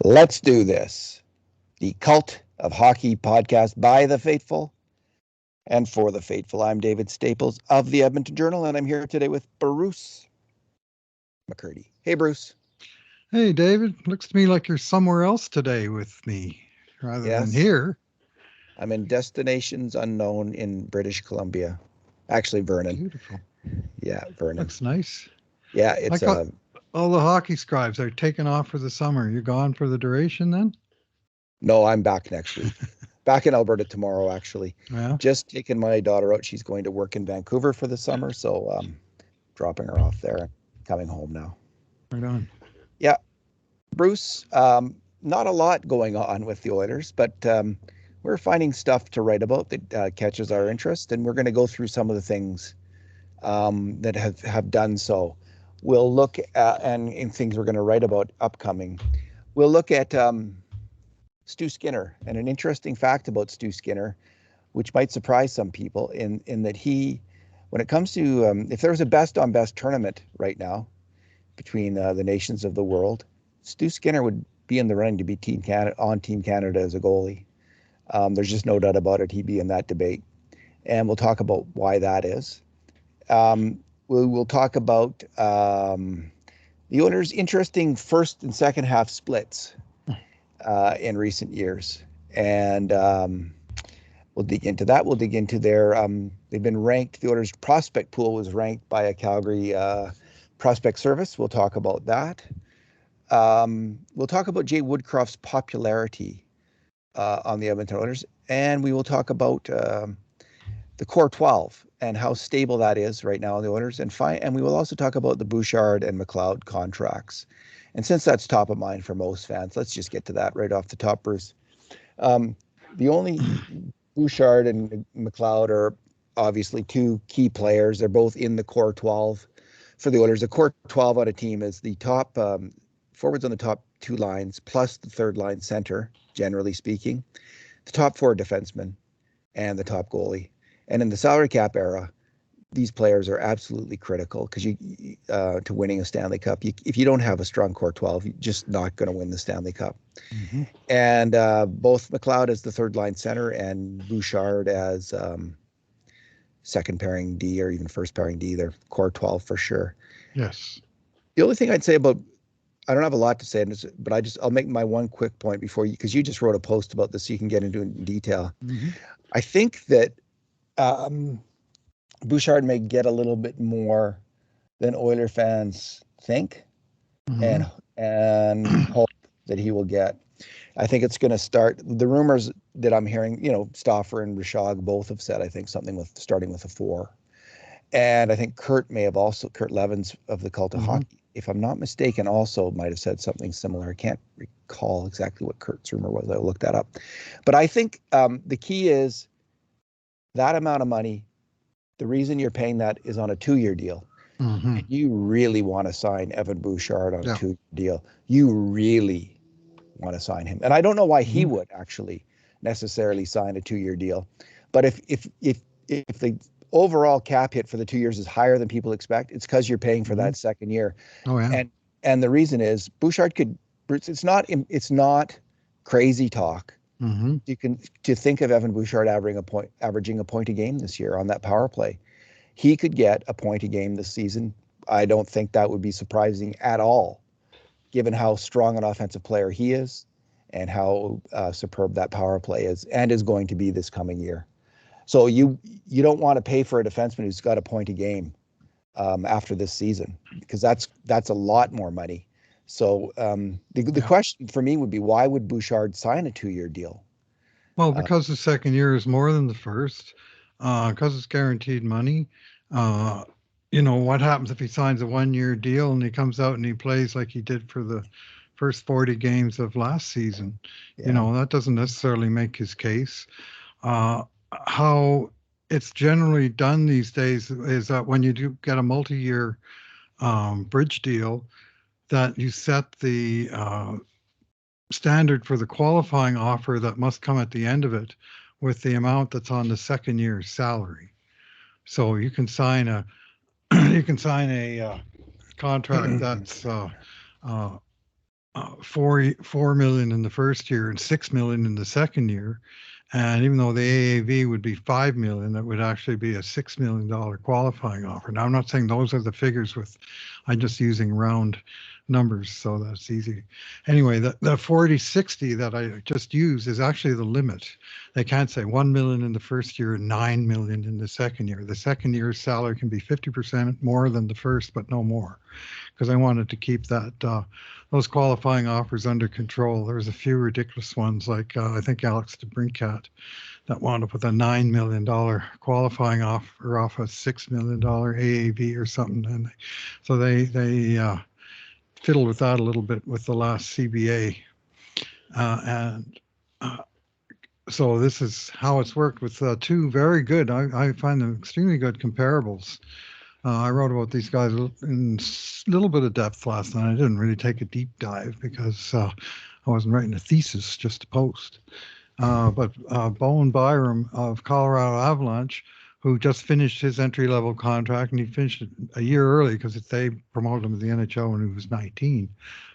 Let's do this. The Cult of Hockey podcast by the faithful and for the faithful. I'm David Staples of the Edmonton Journal, and I'm here today with Bruce McCurdy. Hey, Bruce. Hey, David. Looks to me like you're somewhere else today with me rather than Yes, here. I'm in destinations unknown in British Columbia. Actually, Vernon. Beautiful. Yeah, Vernon. Looks nice. Yeah, I it's got all the hockey scribes are taking off for the summer. You gone for the duration then? no, I'm back next week. Back in Alberta tomorrow, actually. Yeah, Just taking my daughter out. She's going to work in Vancouver for the summer, so dropping her off there and coming home now. right on. Yeah, Bruce, not a lot going on with the Oilers, but we're finding stuff to write about that catches our interest, and we're going to go through some of the things that have done so. We'll look at, and in things we're going to write about upcoming. We'll look at Stu Skinner, and an interesting fact about Stu Skinner, which might surprise some people, in that he, when it comes to, if there was a best on best tournament right now between the nations of the world, Stu Skinner would be in the running to be Team Canada on Team Canada as a goalie. There's just no doubt about it. He'd be in that debate, and we'll talk about why that is. We'll talk about the Oilers' interesting first and second half splits in recent years, and we'll dig into that. We'll dig into their they've been ranked. The Oilers' prospect pool was ranked by a Calgary prospect service. We'll talk about that. We'll talk about Jay Woodcroft's popularity on the Edmonton Oilers, and we will talk about the core 12 and how stable that is right now in the Oilers, and we will also talk about the Bouchard and McLeod contracts. And since that's top of mind for most fans, let's just get to that right off the top, Bruce. The only Bouchard and McLeod are obviously two key players. They're both in the core 12 for the Oilers. The core 12 on a team is the top forwards on the top two lines, plus the third line center, generally speaking, the top four defensemen, and the top goalie. And in the salary cap era, these players are absolutely critical because to winning a Stanley Cup. If you don't have a strong core 12, you're just not going to win the Stanley Cup. Mm-hmm. And both McLeod as the third line center and Bouchard as second pairing D or even first pairing D, they're core 12 for sure. Yes. The only thing I'd say about, I don't have a lot to say, but I'll make my one quick point before you, because you just wrote a post about this, so you can get into it in detail. Mm-hmm. I think that Bouchard may get a little bit more than Oiler fans think, mm-hmm. and hope that he will get. I think it's going to start. The rumors that I'm hearing, Stauffer and Rishaug both have said, I think, something with starting with a 4. And I think Kurt Levens of the Cult of mm-hmm. Hockey, if I'm not mistaken, also might have said something similar. I can't recall exactly what Kurt's rumor was. I'll look that up. But I think the key is that amount of money. The reason you're paying that is on a 2-year deal. Mm-hmm. And you really want to sign Evan Bouchard on a 2-year deal. You really want to sign him. And I don't know why he would actually necessarily sign a 2-year deal. But if the overall cap hit for the 2 years is higher than people expect, it's because you're paying for that second year. Oh, yeah. And the reason is Bouchard it's not crazy talk. Mm-hmm. You can to think of Evan Bouchard averaging a point a game this year on that power play. He could get a point a game this season. I don't think that would be surprising at all, given how strong an offensive player he is and how superb that power play is and is going to be this coming year. So you don't want to pay for a defenseman who's got a point a game after this season, because that's a lot more money. So the question for me would be, why would Bouchard sign a 2-year deal? Well, because the second year is more than the first, because it's guaranteed money. What happens if he signs a 1-year deal and he comes out and he plays like he did for the first 40 games of last season? Yeah. That doesn't necessarily make his case. How it's generally done these days is that when you do get a multi-year bridge deal, that you set the standard for the qualifying offer that must come at the end of it with the amount that's on the second year's salary. So you can sign a contract that's 4 million in the first year and 6 million in the second year. And even though the AAV would be 5 million, that would actually be a $6 million qualifying offer. Now, I'm not saying those are the figures I'm just using round numbers, so that's easy. Anyway, the 40-60 that I just used is actually the limit. They can't say 1 million in the first year and 9 million in the second year. The second year's salary can be 50% more than the first, but no more, because I wanted to keep those qualifying offers under control. There was a few ridiculous ones, like I think Alex DeBrincat, that wound up with a $9 million qualifying offer off a $6 million AAV or something. And so they fiddled with that a little bit with the last CBA. And so this is how it's worked with two very good, I find them extremely good comparables. I wrote about these guys in a little bit of depth last night. I didn't really take a deep dive because I wasn't writing a thesis, just a post. But Bowen Byram of Colorado Avalanche, who just finished his entry-level contract, and he finished it a year early because they promoted him to the NHL when he was 19,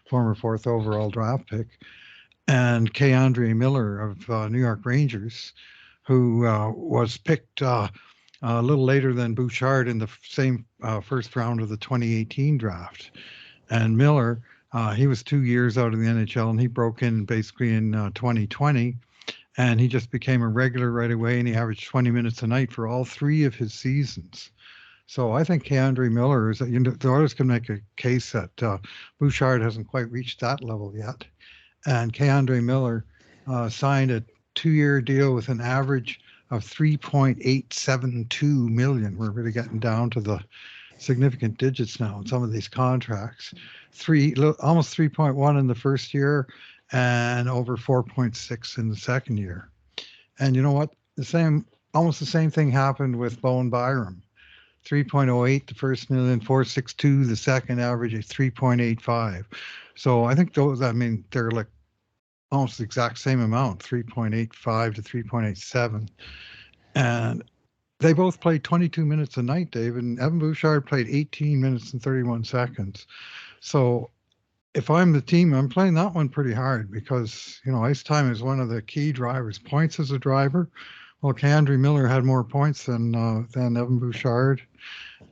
former 4th overall draft pick, and K'Andre Miller of New York Rangers, who was picked a little later than Bouchard in the same first round of the 2018 draft. And Miller, he was 2 years out of the NHL, and he broke in basically in 2020, and he just became a regular right away, and he averaged 20 minutes a night for all 3 of his seasons. So I think K'Andre Miller is, the Oilers can make a case that Bouchard hasn't quite reached that level yet. And K'Andre Miller signed a 2-year deal with an average of 3.872 million. We're really getting down to the significant digits now in some of these contracts. Almost 3.1 in the first year and over 4.6 in the second year. And you know what? Almost the same thing happened with Bowen Byram. 3.08 the first million, 4.62 the second, average at 3.85. So I think they're like almost the exact same amount, 3.85 to 3.87. And they both played 22 minutes a night, David, and Evan Bouchard played 18 minutes and 31 seconds. So if I'm the team, I'm playing that one pretty hard because, ice time is one of the key drivers. Points as a driver. Well, K'Andre Miller had more points than Evan Bouchard,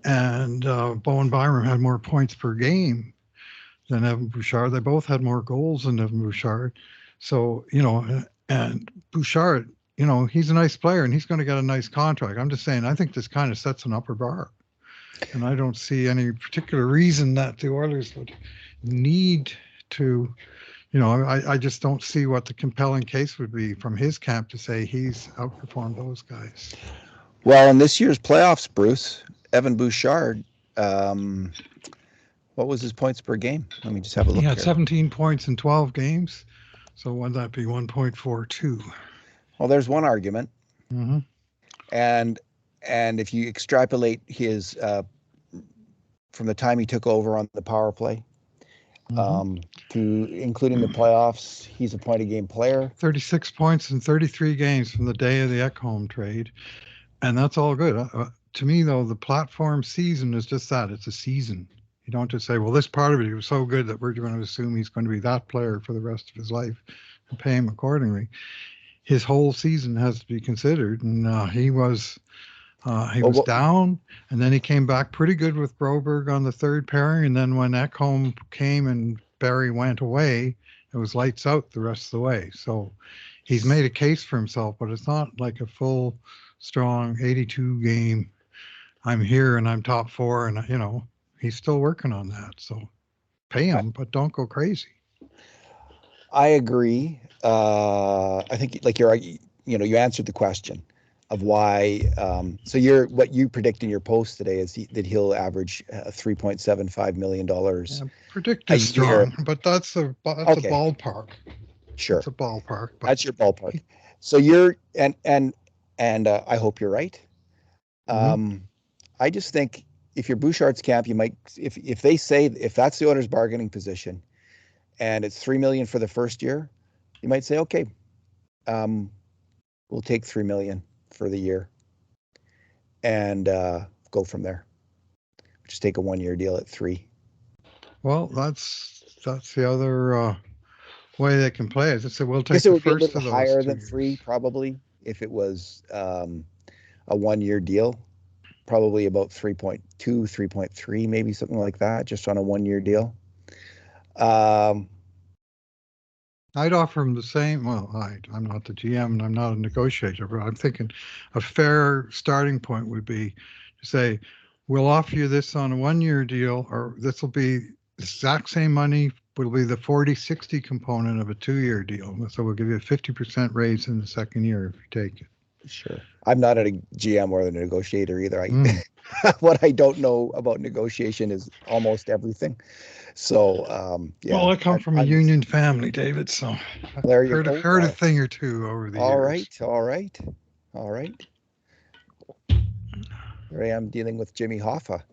and Bowen Byram had more points per game than Evan Bouchard. They both had more goals than Evan Bouchard. So, and Bouchard, he's a nice player and he's going to get a nice contract. I'm just saying, I think this kind of sets an upper bar. And I don't see any particular reason that the Oilers would need to, I just don't see what the compelling case would be from his camp to say he's outperformed those guys. Well, in this year's playoffs, Bruce, Evan Bouchard, what was his points per game? Let me just have a look. He had 17 points in 12 games. So would that be 1.42? Well, there's one argument. Mm-hmm. And if you extrapolate his from the time he took over on the power play, to including the playoffs, he's a point a game player. 36 points in 33 games from the day of the Ekholm trade, and that's all good. To me, though, the platform season is just that. It's a season. You don't just say, well, this part of it, he was so good that we're going to assume he's going to be that player for the rest of his life and pay him accordingly. His whole season has to be considered, and he was down, and then he came back pretty good with Broberg on the third pairing, and then when Ekholm came and Barry went away, it was lights out the rest of the way. So he's made a case for himself, but it's not like a full, strong 82 game, I'm here and I'm top 4, and he's still working on that. So pay him, but don't go crazy. I agree. I think you answered the question of why. So what you predict in your post today is that he'll average $3.75 million. Predict is strong, but that's a ballpark. Sure, it's a ballpark. But that's your ballpark. So you're and I hope you're right. I just think if you're Bouchard's camp, you might if they say if that's the owner's bargaining position, and it's $3 million for the first year, you might say, okay, we'll take $3 million for the year and go from there. Just take a 1-year deal at 3. Well, that's that's the other way they can play it. I said we'll I take guess it the would be a first little of those higher than 3 2 years. probably if it was a 1-year deal. Probably about 3.2, 3.3, maybe something like that, just on a 1-year deal. Um, I'd offer him the same. Well, I'm not the GM and I'm not a negotiator, but I'm thinking a fair starting point would be to say, we'll offer you this on a 1-year deal, or this will be the exact same money, will be the 40/60 component of a 2-year deal. So we'll give you a 50% raise in the second year if you take it. sure. I'm not a GM or a negotiator either. Mm. What I don't know about negotiation is almost everything. So, Well, yeah, I come from a I'm just, union family, David, so I've there you heard go. heard a thing or two over the All years. right, all right, all right. Here I am dealing with Jimmy Hoffa.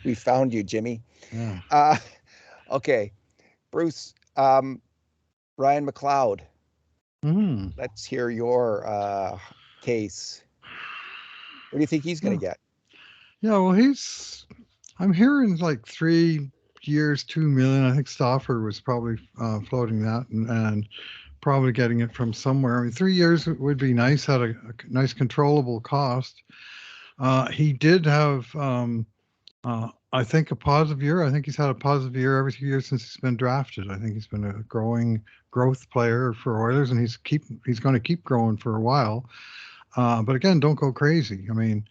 We found you, Jimmy. Yeah. Uh, okay, Bruce, Ryan McLeod. Mm. Let's hear your case. What do you think he's going Yeah. to get? Yeah. Well, I'm hearing like 3 years, 2 million. I think Stauffer was probably floating that and probably getting it from somewhere. I mean, 3 years would be nice at a nice controllable cost. He did have, I think, a positive year. I think he's had a positive year every 2 years since he's been drafted. I think he's been a growth player for Oilers, and he's going to keep growing for a while. But again, don't go crazy. I mean,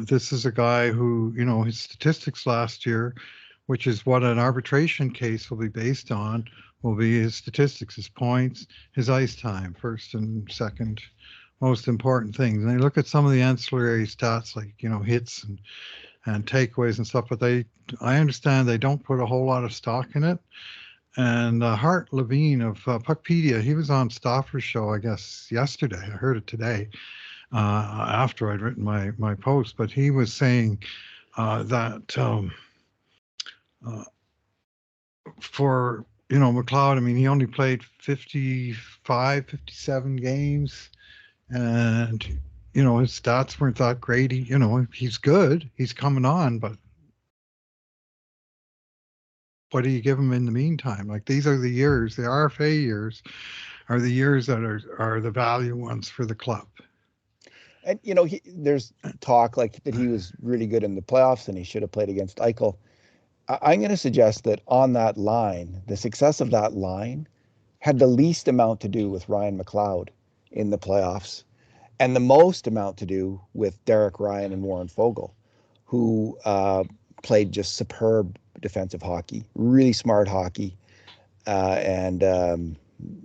this is a guy who, his statistics last year, which is what an arbitration case will be based on, will be his statistics, his points, his ice time, first and second most important things. And they look at some of the ancillary stats like, hits and takeaways and stuff, but I understand they don't put a whole lot of stock in it. And Hart Levine of Puckpedia, he was on Stauffer's show, I guess, yesterday. I heard it today after I'd written my post, but he was saying that uh, for McLeod, I mean, he only played 55, 57 games, and his stats weren't that great. He's good. He's coming on, but what do you give him in the meantime? Like, these are the years, the RFA years are the years that are the value ones for the club. And there's talk like that he was really good in the playoffs and he should have played against Eichel. I'm going to suggest that on that line, the success of that line had the least amount to do with Ryan McLeod in the playoffs and the most amount to do with Derek Ryan and Warren Foegele, who played just superb defensive hockey, really smart hockey, and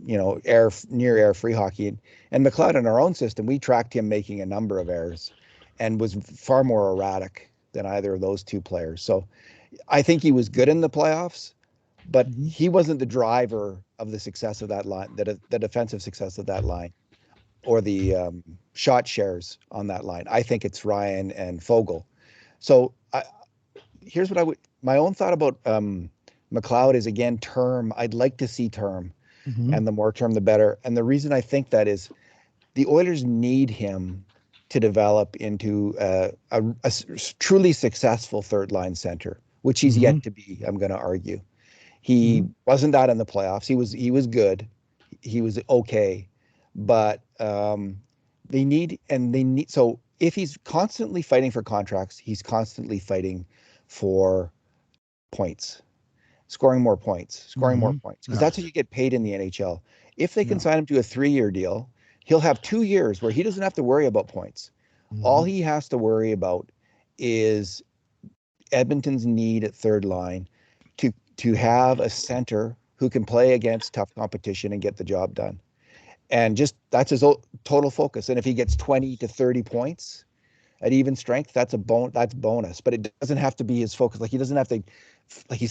near air free hockey. And McLeod in our own system, we tracked him making a number of errors and was far more erratic than either of those two players. So I think he was good in the playoffs, but he wasn't the driver of the success of that line, the defensive success of that line, or the shot shares on that line. I think it's Ryan and Foegele. So here's what my own thought about McLeod is, again, term. I'd like to see term, and the more term, the better. And the reason I think that is the Oilers need him to develop into a truly successful third line center, which he's yet to be. I'm going to argue he wasn't that in the playoffs. He was good. He was okay, but they need. So if he's constantly fighting for contracts, he's constantly fighting for points, scoring more points, because that's how you get paid in the NHL. If they can sign him to a 3-year deal, he'll have 2 years where he doesn't have to worry about points. All he has to worry about is Edmonton's need at third line to have a center who can play against tough competition and get the job done. And just that's his total focus. And if he gets 20 to 30 points at even strength, that's bonus. But it doesn't have to be his focus. Like, he doesn't have to, like,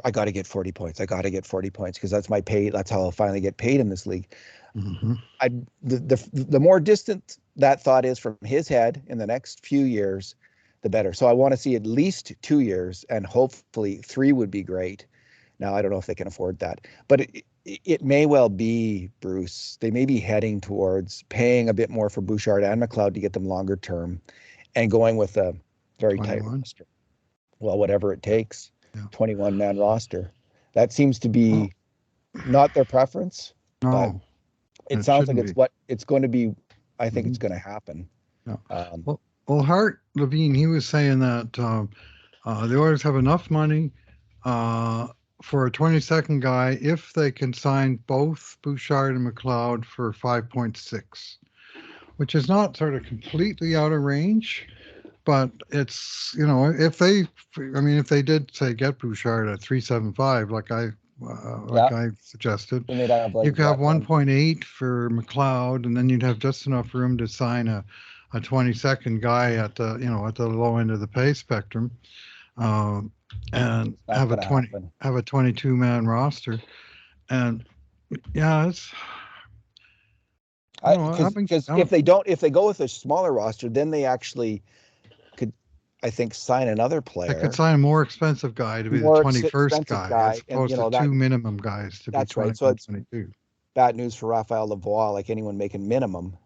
I got to get 40 points. I got to get 40 points because that's my pay. That's how I'll finally get paid in this league. The more distant that thought is from his head in the next few years, the better. So I want to see at least 2 years, and hopefully 3 would be great. Now, I don't know if they can afford that, but it may well be, Bruce, they may be heading towards paying a bit more for Bouchard and McLeod to get them longer term and going with a very tight roster. Well, whatever it takes. Yeah. 21-man roster. That seems to Well, be not their preference, but no, it it sounds like shouldn't it's be. what it's going to be. I think it's Hmm. going to happen. Yeah. Um, Well, Hart Levine, he was saying that the Oilers have enough money uh, for a 22nd guy if they can sign both Bouchard and McLeod for 5.6, which is not sort of completely out of range. But it's, if they did say get Bouchard at 3.75, yeah, like I suggested, then they'd have you like could have what one? 1.8 for McLeod, and then you'd have just enough room to sign a 22nd guy at the low end of the pay spectrum, um, and It's not going to happen. have a 22-man roster. And yeah, it's I don't know. Because if they go with a smaller roster, then they actually could, I think, sign another They could player, sign a more expensive guy to be the more 21st expensive guy, as guy, and opposed to that two minimum guys to be that's right. So 21, it's 22. bad news for Raphael Lavoie, like anyone making minimum.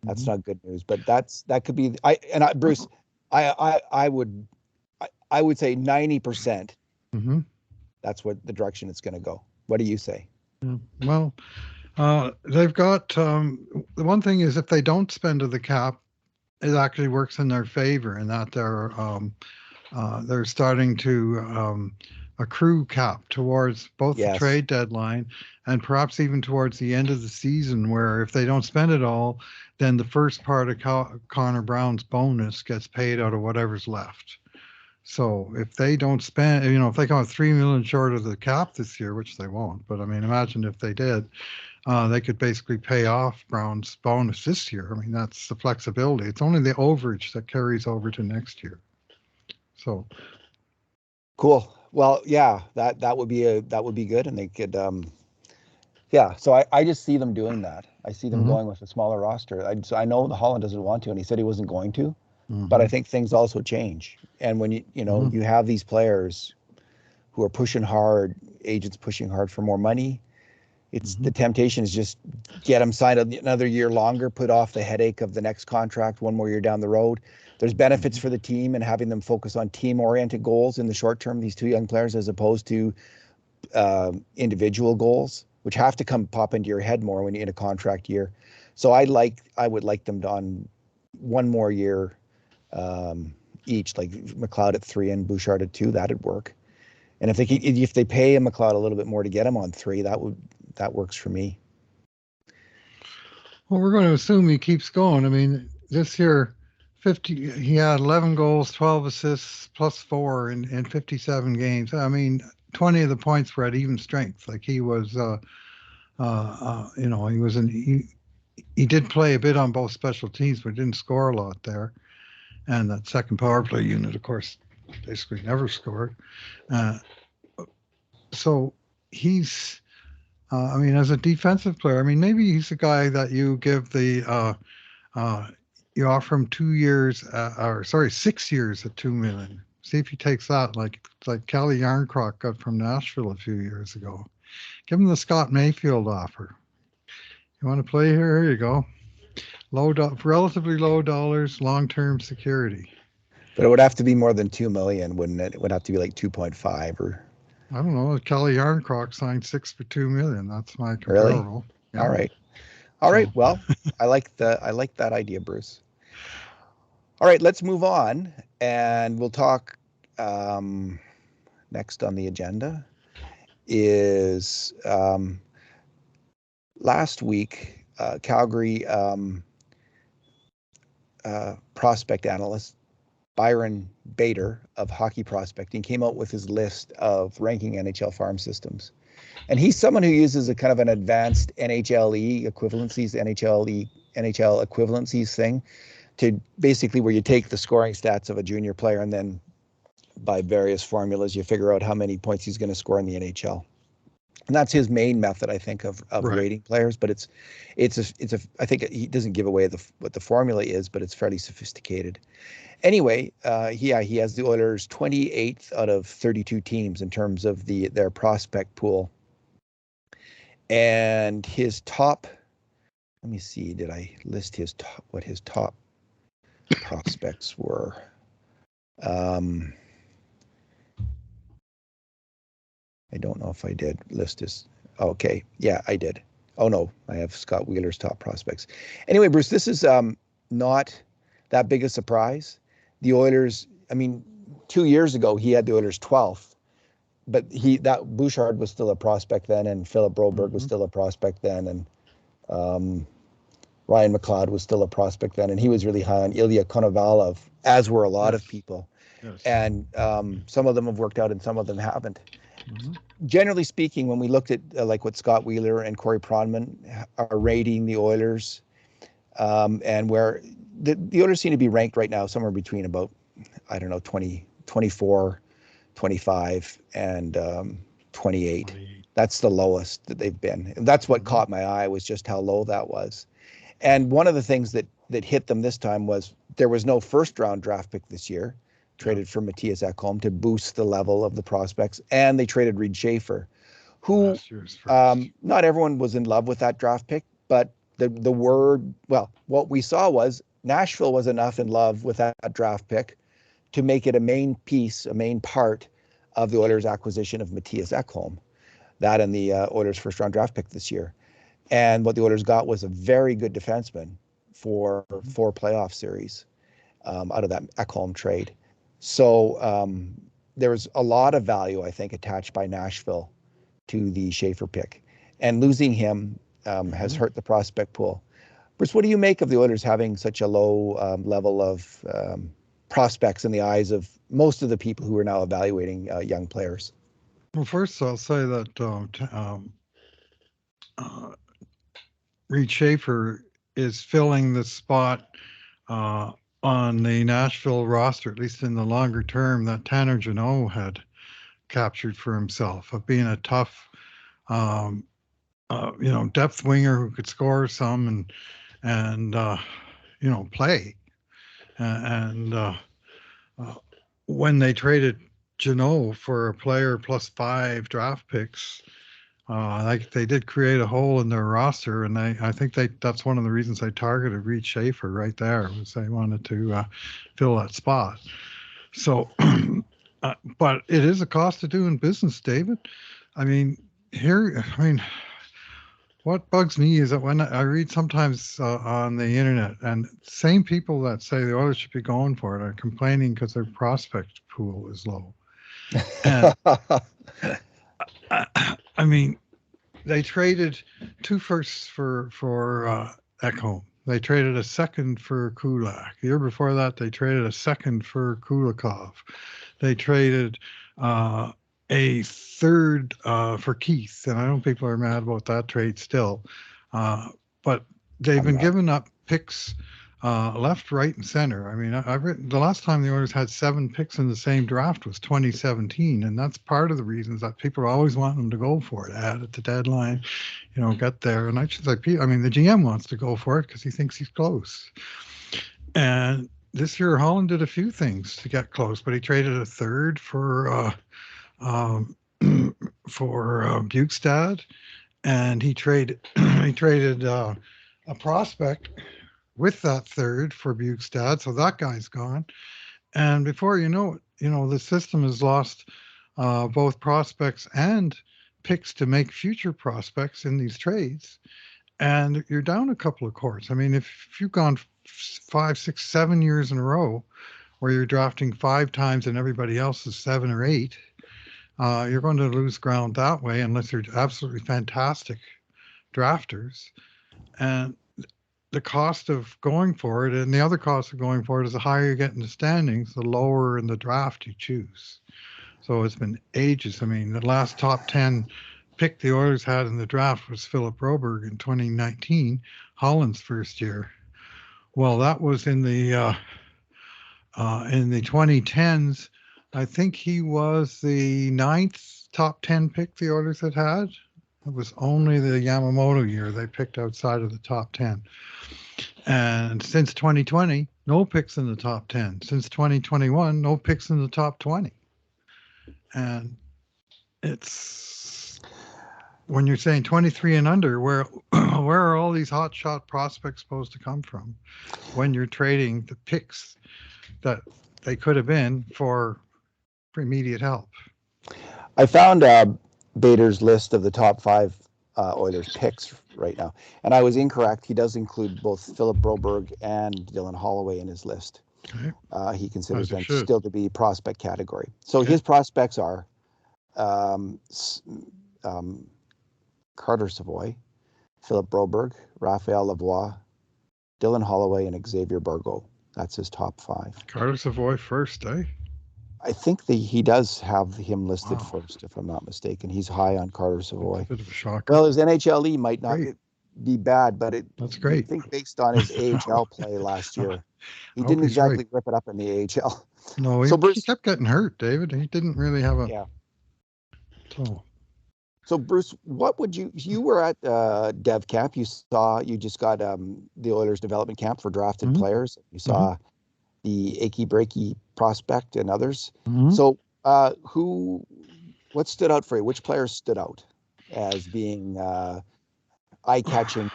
That's Mm-hmm. not good news. But that could be. Bruce, I would say 90%. Mm-hmm. That's what the direction it's going to go. What do you say? Yeah. Well, they've got the one thing is if they don't spend to the cap, it actually works in their favor in that they're starting to accrue cap towards both the Yes, trade deadline and perhaps even towards the end of the season, where if they don't spend it all, then the first part of Connor Brown's bonus gets paid out of whatever's left. So if they don't spend, if they come out 3 million short of the cap this year, which they won't, but I mean, imagine if they did, they could basically pay off Brown's bonus this year. I mean, that's the flexibility. It's only the overage that carries over to next year. So, cool. Well, yeah, that would be good, and they could yeah. So I just see them doing that. I see them hmm going with a smaller roster. I know the Holland doesn't want to, and he said he wasn't going to, but I hmm think things also change. And when hmm you have these players who are pushing hard, agents pushing hard for more money, it's hmm the temptation is just get them signed another year longer, put off the headache of the next contract one more year down the road. There's benefits hmm for the team and having them focus on team-oriented goals in the short term, these two young players, as opposed to individual goals, which have to come pop into your head more when you're in a contract year. So I would like them to on one more year each, like McLeod at 3 and Bouchard at 2. That'd work. And if they pay McLeod a little bit more to get him on 3, that works for me. Well, we're going to assume he keeps going. I mean, this year, he had 11 goals, 12 assists, plus 4 in 57 games. I mean, 20 of the points were at even strength. Like he was, he was he did play a bit on both special teams, but didn't score a lot there. And that second power play unit, of course, basically never scored. Uh, so he's, I mean, as a defensive player, I mean, maybe he's a guy that you give uh, you offer him 2 years, or sorry, 6 years at 2 million. See if he takes that, like Kelly Yarncroc got from Nashville a few years ago. Give him the Scott Mayfield offer. You want to play here? Here you go. Relatively low dollars, long-term security. But it would have to be more than 2 million, wouldn't it? It would have to be like 2.5 or I don't know. Kelly Yarncroc signed 6 for 2 million. That's my really. comparable. All Yeah. right. All right. So, Well, I like that idea, Bruce. All right, let's move on, and we'll talk next on the agenda is last week, Calgary prospect analyst Byron Bader of Hockey Prospecting came out with his list of ranking NHL farm systems. And he's someone who uses a kind of an advanced NHLE equivalencies, NHL equivalencies thing to basically where you take the scoring stats of a junior player and then by various formulas you figure out how many points he's going to score in the NHL. And that's his main method, I think, of right. rating players. But it's a I think he doesn't give away what the formula is, but it's fairly sophisticated. Anyway, he has the Oilers 28th out of 32 teams in terms of their prospect pool, and his top. Let me see. Did I list what his top prospects were? Um, I don't know if I did list his. Okay, yeah, I did. Oh no, I have Scott Wheeler's top prospects. Anyway, Bruce, this is not that big a surprise. The Oilers. I mean, 2 years ago he had the Oilers 12th, but that Bouchard was still a prospect then, and Philip Broberg was still a prospect then, and Ryan McLeod was still a prospect then, and he was really high on Ilya Konovalov, as were a lot of people. Yes. And some of them have worked out and some of them haven't. Mm-hmm. Generally speaking, when we looked at like what Scott Wheeler and Corey Pronman are rating the Oilers, and where the Oilers seem to be ranked right now somewhere between about, I don't know, 20, 24, 25, and 28. That's the lowest that they've been. And that's what caught my eye, was just how low that was. And one of the things that hit them this time was there was no first round draft pick this year, traded for Matthias Ekholm to boost the level of the prospects. And they traded Reed Schaefer, who not everyone was in love with that draft pick, but what we saw was Nashville was enough in love with that draft pick to make it a main piece, a main part of the Oilers' acquisition of Matthias Ekholm, that and the Oilers' first round draft pick this year. And what the Oilers got was a very good defenseman for 4 playoff series out of that Ekholm trade. So there was a lot of value, I think, attached by Nashville to the Schaefer pick. And losing him has hurt the prospect pool. Bruce, what do you make of the Oilers having such a low level of prospects in the eyes of most of the people who are now evaluating young players? Well, first I'll say that Reed Schaefer is filling the spot on the Nashville roster, at least in the longer term, that Tanner Jeannot had captured for himself, of being a tough, depth winger who could score some and play. And when they traded Jeannot for a player plus 5 draft picks, they did create a hole in their roster, and I think that's one of the reasons they targeted Reed Schaefer right there, was they wanted to fill that spot. So, but it is a cost of doing business, David. What bugs me is that when I read sometimes on the internet, and same people that say the Oilers should be going for it are complaining because their prospect pool is low. And they traded 2 firsts for Ekholm. They traded a second for Kulak. The year before that, they traded a second for Kulikov. They traded a third for Keith, and I know people are mad about that trade still. But they've been giving up picks left, right, and center. I've written the last time the Oilers had 7 picks in the same draft was 2017, and that's part of the reasons that people always want them to go for it, add at the deadline, get there. And I should say, the GM wants to go for it because he thinks he's close. And this year, Holland did a few things to get close, but he traded a third for Bukestad, and he traded a prospect with that third for Bukestad, so that guy's gone. And before you know it, the system has lost both prospects and picks to make future prospects in these trades, and you're down a couple of courts. If you've gone 5, 6, 7 years in a row where you're drafting 5 times and everybody else is 7 or 8, you're going to lose ground that way unless you're absolutely fantastic drafters. And the cost of going for it, and the other cost of going for it, is the higher you get in the standings, the lower in the draft you choose. So it's been ages. The last top 10 pick the Oilers had in the draft was Philip Broberg in 2019, Holland's first year. Well, that was in the 2010s. I think he was the 9th top 10 pick the Oilers had had. It was only the Yamamoto year they picked outside of the top 10. And since 2020, no picks in the top 10. Since 2021, no picks in the top 20. And it's, when you're saying 23 and under, where are all these hot shot prospects supposed to come from when you're trading the picks that they could have been for immediate help? I found Bader's list of the top 5 Oilers picks right now. And I was incorrect. He does include both Philip Broberg and Dylan Holloway in his list. Okay. He considers As it them should. still to be prospect category. So Okay. his prospects are Carter Savoy, Philip Broberg, Raphael Lavoie, Dylan Holloway, and Xavier Bargault. That's his top 5. Carter Savoy first, eh? I think he does have him listed Wow. first, if I'm not mistaken. He's high on Carter Savoy. Bit of a shocker. Well, his NHLE might not Great. be bad, but That's great. I think based on his AHL play last year, he I hope didn't he's exactly right. rip it up in the AHL. No, So he Bruce, kept getting hurt, David. He didn't really have a. yeah. So Bruce, what would you were at Dev Camp? You just got the Oilers development camp for drafted Mhm. players. You saw the Achy Breaky prospect and others. Mhm. So what stood out for you? Which players stood out as being eye-catching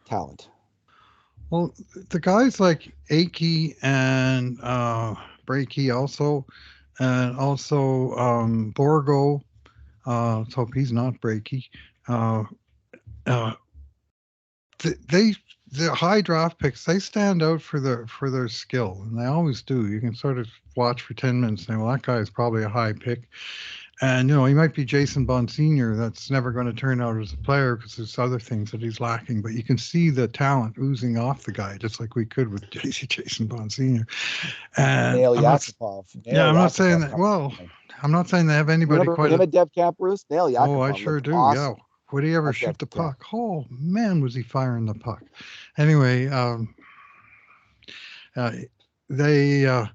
talent? Well, the guys like Akey and Breaky also, and also Borgo. Let's hope he's not Breaky. Uh, uh, they the high draft picks, they stand out for their skill, and they always do. You can sort of watch for 10 minutes and say, well, that guy is probably a high pick. And, he might be Jason Bonsignor. That's never going to turn out as a player because there's other things that he's lacking. But you can see the talent oozing off the guy, just like we could with Jason Bonsignor. And Nail I'm not, Yakupov. yeah, I'm not saying that. Well, I'm not saying they have anybody Remember quite him as. at Dev Camp, Bruce? Nail Oh, I Yakupov sure looked do. Yeah. awesome Would he ever at Dev shoot the Camp. puck? Oh, man, was he firing the puck. Anyway, uh, the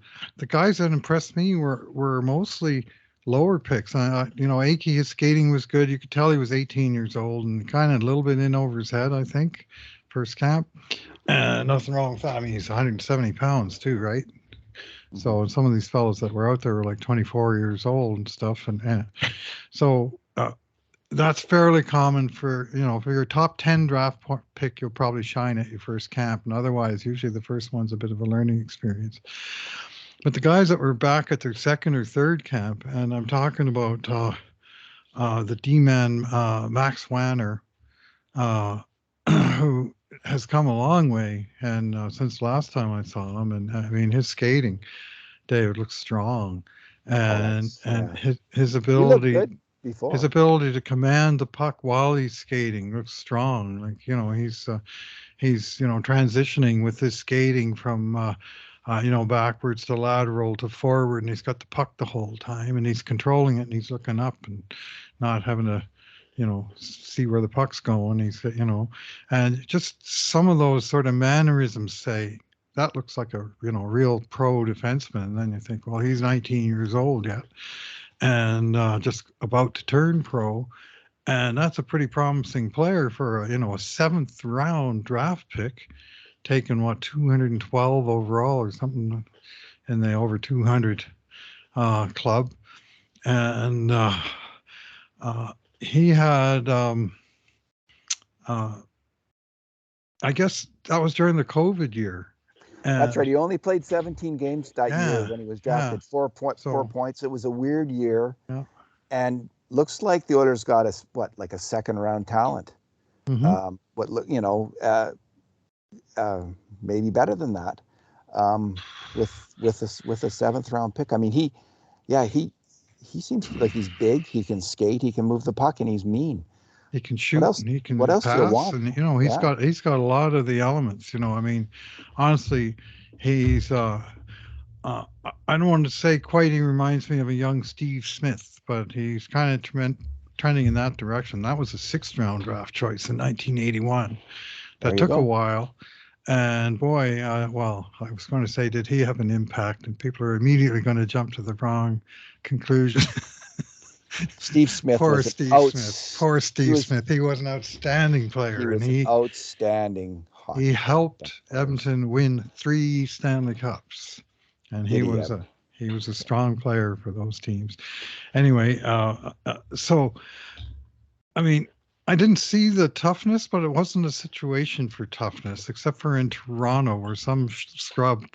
guys that impressed me were mostly lower picks. Akey, his skating was good. You could tell he was 18 years old and kind of a little bit in over his head, I think, first camp. Nothing wrong with that. I mean, he's 170 pounds too, right? So some of these fellows that were out there were like 24 years old and stuff, and so that's fairly common for your top 10 draft pick. You'll probably shine at your first camp, and otherwise, usually the first one's a bit of a learning experience. But the guys that were back at their second or third camp, and I'm talking about the D-man Max Wanner, who has come a long way, and since last time I saw him, and I mean his skating, David looks strong, and his He looked ability. good before. His ability to command the puck while he's skating looks strong. Like he's transitioning with his skating from backwards to lateral to forward, and he's got the puck the whole time, and he's controlling it, and he's looking up and not having to see where the puck's going. And just some of those sort of mannerisms say that looks like a real pro defenseman. And then you think, well, he's 19 years old yet, and just about to turn pro, and that's a pretty promising player for a seventh round draft pick, taken 212 overall or something in the over 200 club, and he had I guess that was during the COVID year. That's right. He only played 17 games that year when he was drafted. 4 points. It was a weird year. Yeah. And looks like the Oilers got like a second round talent. Mm-hmm. Maybe better than that. With a seventh round pick. I mean, he seems like he's big. He can skate. He can move the puck, and he's mean. He can shoot, and he can what else pass, do you want? And he's got a lot of the elements. I mean, honestly, he's I don't want to say quite. He reminds me of a young Steve Smith, but he's kind of trending in that direction. That was a sixth round draft choice in 1981. That took a while. And boy, I was going to say, did he have an impact? And people are immediately going to jump to the wrong conclusion. Steve Smith. Poor Steve Smith. He was an outstanding player. Outstanding. He helped Edmonton win 3 Stanley Cups, and he was a strong player for those teams. Anyway, so I mean, I didn't see the toughness, but it wasn't a situation for toughness, except for in Toronto, where some scrub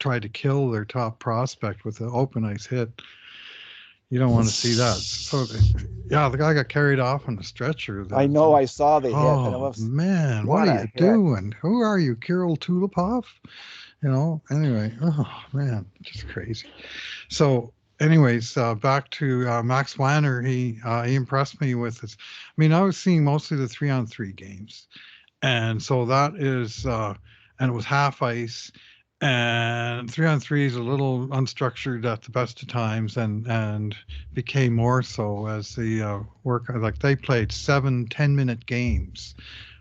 tried to kill their top prospect with an open ice hit. You don't want to see that. So, yeah, the guy got carried off on a stretcher. I know. I saw the hit, and it Oh was man, what what are a you hit. doing? Who are you, Kirill Tulipov? Anyway, oh man, just crazy. So, anyways, back to Max Wanner. He impressed me with his. I mean, I was seeing mostly the 3-on-3 games, and so that is, and it was half ice, and 3-on-3 is a little unstructured at the best of times, and became more so as the work. Like they played 7 10-minute games.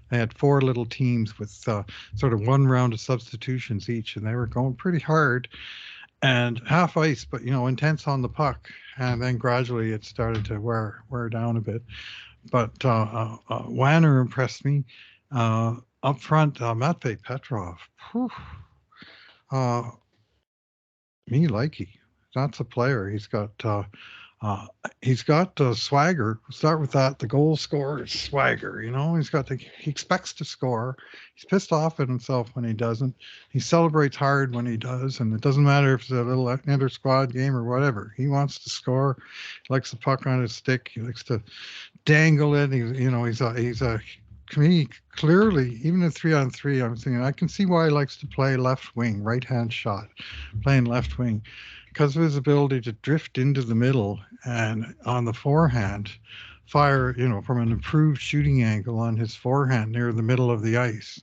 They had four little teams with sort of one round of substitutions each, and they were going pretty hard and half ice, but intense on the puck. And then gradually it started to wear down a bit. But Wanner impressed me. Up front, Matvey Petrov. Whew, uh, me likey. That's a player. Uh, he's got swagger. Start with that. The goal scorer is swagger. He expects to score. He's pissed off at himself when he doesn't. He celebrates hard when he does, and it doesn't matter if it's a little inter squad game or whatever. He wants to score. He likes the puck on his stick. He likes to dangle it. He's a to me, clearly, even in 3-on-3, I'm thinking I can see why he likes to play left wing, right hand shot, playing left wing, because of his ability to drift into the middle and on the forehand, fire, from an improved shooting angle on his forehand near the middle of the ice,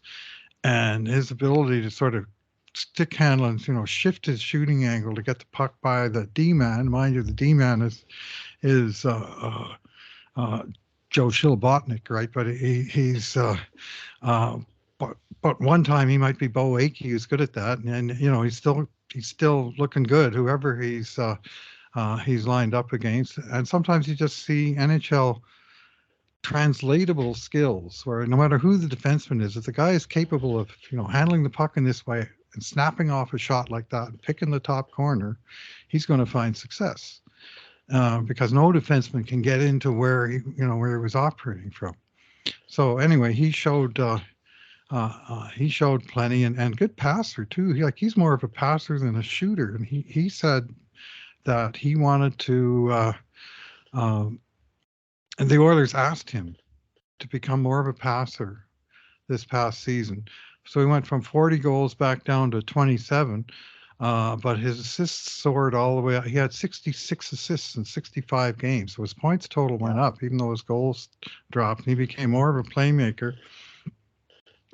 and his ability to sort of stick handle and shift his shooting angle to get the puck by the D man. Mind you, the D man is uh, Joe Shilbotnik, right? But he's uh, but one time he might be Bo Akey, who's good at that, and he's still looking good. Whoever he's lined up against, and sometimes you just see NHL translatable skills where no matter who the defenseman is, if the guy is capable of handling the puck in this way and snapping off a shot like that and picking the top corner, he's going to find success. Because no defenseman can get into where he was operating from. So anyway, he showed plenty and good passer too. He's more of a passer than a shooter, and he said that he wanted to. And the Oilers asked him to become more of a passer this past season. So he went from 40 goals back down to 27. But his assists soared all the way up. He had 66 assists in 65 games. So his points total went up, even though his goals dropped. He became more of a playmaker.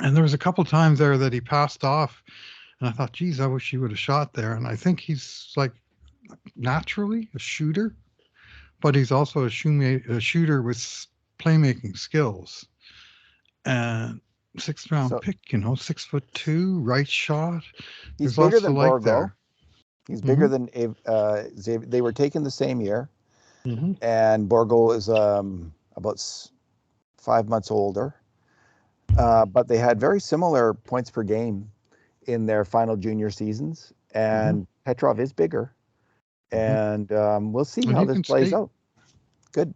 And there was a couple times there that he passed off. And I thought, geez, I wish he would have shot there. And I think he's like naturally a shooter, but he's also a shooter with playmaking skills. And sixth round pick, 6'2", right shot. He's There's bigger lots to than like Borgo. there. He's bigger than Xavier. They were taken the same year, Mm-hmm. and Borgo is about 5 months older. But they had very similar points per game in their final junior seasons, and Petrov is bigger. And we'll see how this plays out. Good.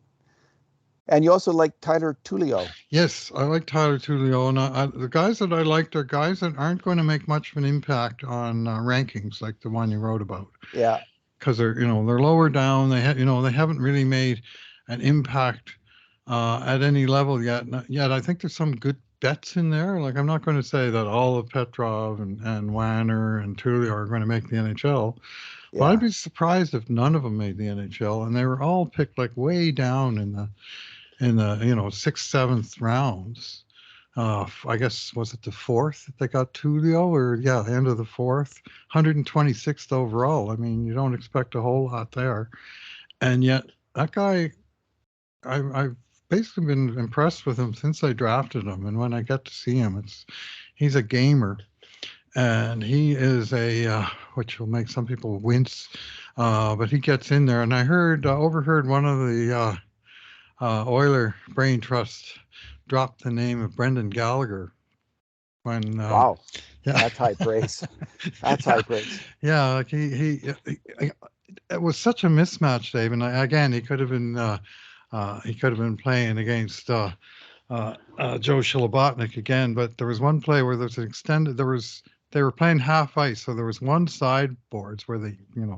And you also like Tyler Tullio. Yes, I like Tyler Tullio, and the guys that I liked are guys that aren't going to make much of an impact on rankings like the one you wrote about. Yeah, because they're lower down. They haven't really made an impact at any level yet. Yet I think there's some good bets in there. Like I'm not going to say that all of Petrov and Wanner and Tullio are going to make the NHL. yeah. But I'd be surprised if none of them made the NHL, and they were all picked like way down in the 6th, 7th rounds. I guess was it the 4th that they got Tullio, or end of the 4th, 126th overall. I mean, you don't expect a whole lot there, and yet that guy, I've basically been impressed with him since I drafted him, and when I get to see him, he's a gamer, and he is which will make some people wince, but he gets in there, and I overheard one of the Oiler Brain Trust dropped the name of Brendan Gallagher when wow, that's high praise. That's high praise. Yeah, like it was such a mismatch, Dave. And again, he could have been playing against Joe Shilobotnik again. But there was one play where there was they were playing half ice. So there was one side boards where the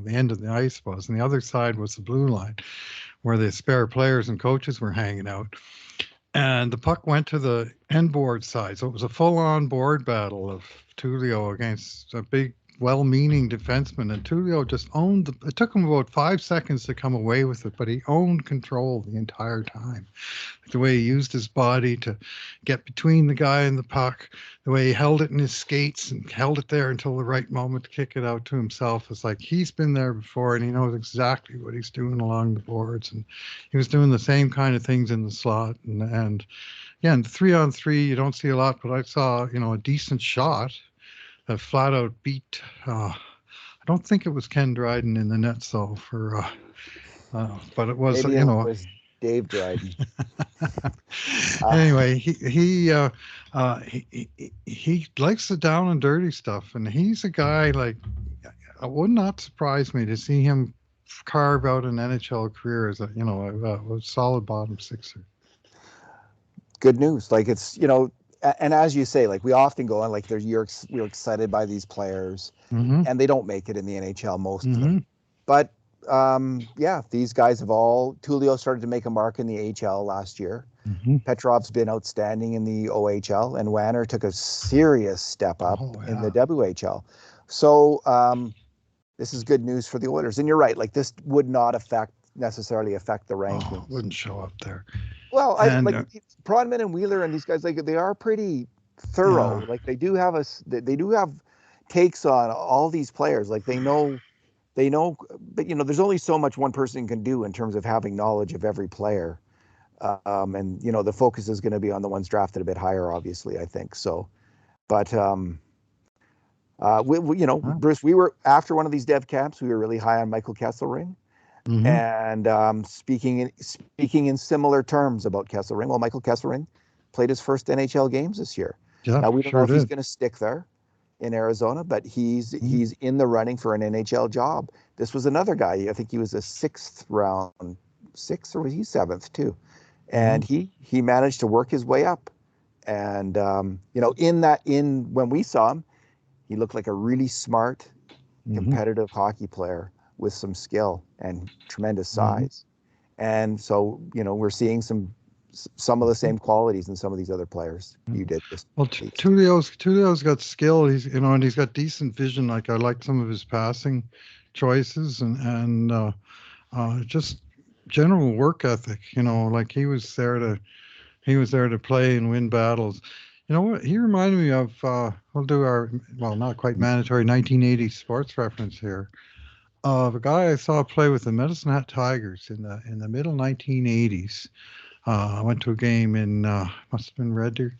end of the ice was, and the other side was the blue line where the spare players and coaches were hanging out. And the puck went to the end board side. So it was a full-on board battle of Tullio against a big, well-meaning defenseman. And Tullio just owned it took him about 5 seconds to come away with it, but he owned control the entire time. The way he used his body to get between the guy and the puck, the way he held it in his skates and held it there until the right moment to kick it out to himself. It's like he's been there before and he knows exactly what he's doing along the boards. And he was doing the same kind of things in the slot. And yeah, and 3-on-3, you don't see a lot, but I saw, a decent shot that flat out beat. I don't think it was Ken Dryden in the net, though, but it was, Maybe it was Dave Dryden. Anyway, he likes the down and dirty stuff, and he's a guy like it would not surprise me to see him carve out an NHL career as a solid bottom sixer. Good news. Like it's and as you say, like we often go on, like we're excited by these players, and they don't make it in the NHL, most of them. But these guys have all. Tullio started to make a mark in the AHL last year. Petrov's been outstanding in the OHL, and Wanner took a serious step up in the WHL. So this is good news for the Oilers. And you're right, like this would not necessarily affect the rankings. It wouldn't show up there. Well, Pronman and Wheeler and these guys, like they are pretty thorough. Like they do have takes on all these players. Like they know, but there's only so much one person can do in terms of having knowledge of every player. And the focus is going to be on the ones drafted a bit higher, obviously, I think so. But Bruce, we were after one of these dev camps, we were really high on Michael Kesselring. And speaking in similar terms about Kesselring. Well, Michael Kesselring played his first NHL games this year. Yeah, now we don't know if he's going to stick there in Arizona, but he's in the running for an NHL job. This was another guy. I think he was a 6th round, 6th, or was he 7th too? And he managed to work his way up. And when we saw him, he looked like a really smart, competitive hockey player with some skill and tremendous size. And so, we're seeing some of the same qualities in some of these other players. You did this. Well, Tullio's got skill. He's, and he's got decent vision. Like I like some of his passing choices and just general work ethic, like he was there to play and win battles. You know what? He reminded me of, we'll do our, not quite mandatory 1980 sports reference here. Of a guy I saw play with the Medicine Hat Tigers in the middle 1980s. I went to a game in must have been Red Deer,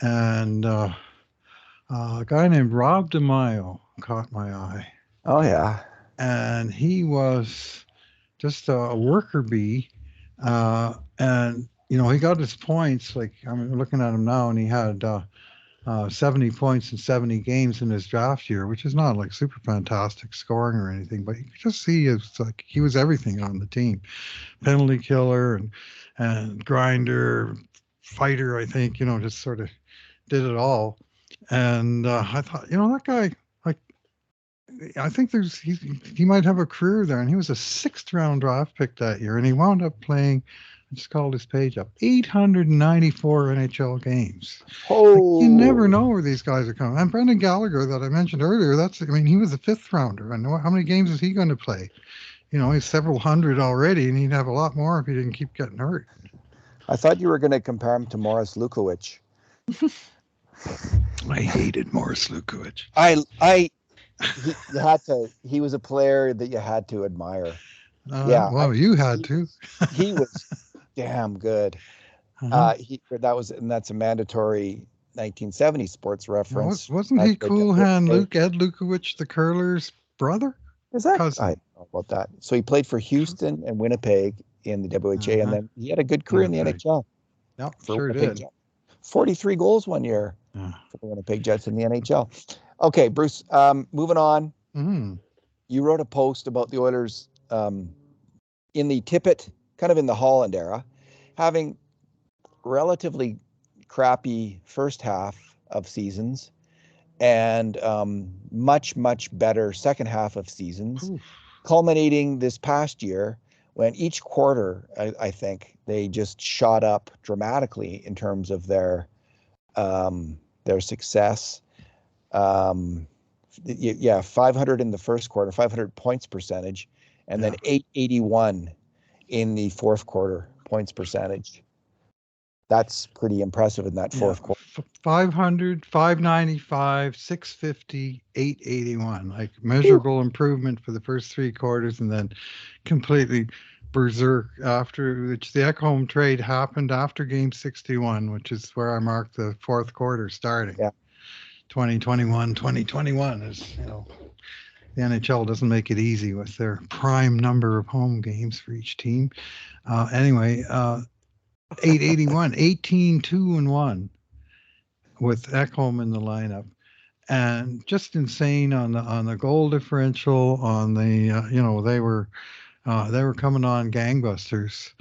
and a guy named Rob DeMaio caught my eye. Oh yeah, and he was just a worker bee, and he got his points. Like I'm looking at him now, and he had 70 points in 70 games in his draft year, which is not like super fantastic scoring or anything, but you could just see it's like he was everything on the team. Penalty killer and grinder, fighter, I think, just sort of did it all. And I thought, that guy, like, I think he might have a career there. And he was a 6th round draft pick that year, and he wound up playing, I just called his page up, 894 NHL games. Oh, you never know where these guys are coming. And Brendan Gallagher that I mentioned earlier, he was a 5th rounder. And how many games is he going to play? He's several hundred already, and he'd have a lot more if he didn't keep getting hurt. I thought you were going to compare him to Morris Lukowicz. I hated Morris Lukowicz. He was a player that you had to admire. You had to. He was damn good. That's a mandatory 1970 sports reference. Wasn't he Cool Hand Ed Lukowicz, the curler's brother? Is that? I don't know about that. So he played for Houston and Winnipeg in the WHA, and then he had a good career in the NHL. Yep, sure did. 43 goals one year for the Winnipeg Jets in the NHL. Okay, Bruce, moving on. You wrote a post about the Oilers in the Tippett, kind of in the Holland era, having relatively crappy first half of seasons and much, much better second half of seasons, Oof. culminating this past year when each quarter, I think, they just shot up dramatically in terms of their success. Yeah, 500 in the first quarter, 500 points percentage, and then 881 in the fourth quarter points percentage. That's pretty impressive in that fourth quarter. 500, 595, 650, 881. Like measurable improvement for the first three quarters, and then completely berserk after, which the Ekholm trade happened after game 61, which is where I marked the fourth quarter starting. Yeah. 2021 is, the NHL doesn't make it easy with their prime number of home games for each team. Anyway, 881, 18-2-1 with Ekholm in the lineup, and just insane on the goal differential. On the they were coming on gangbusters,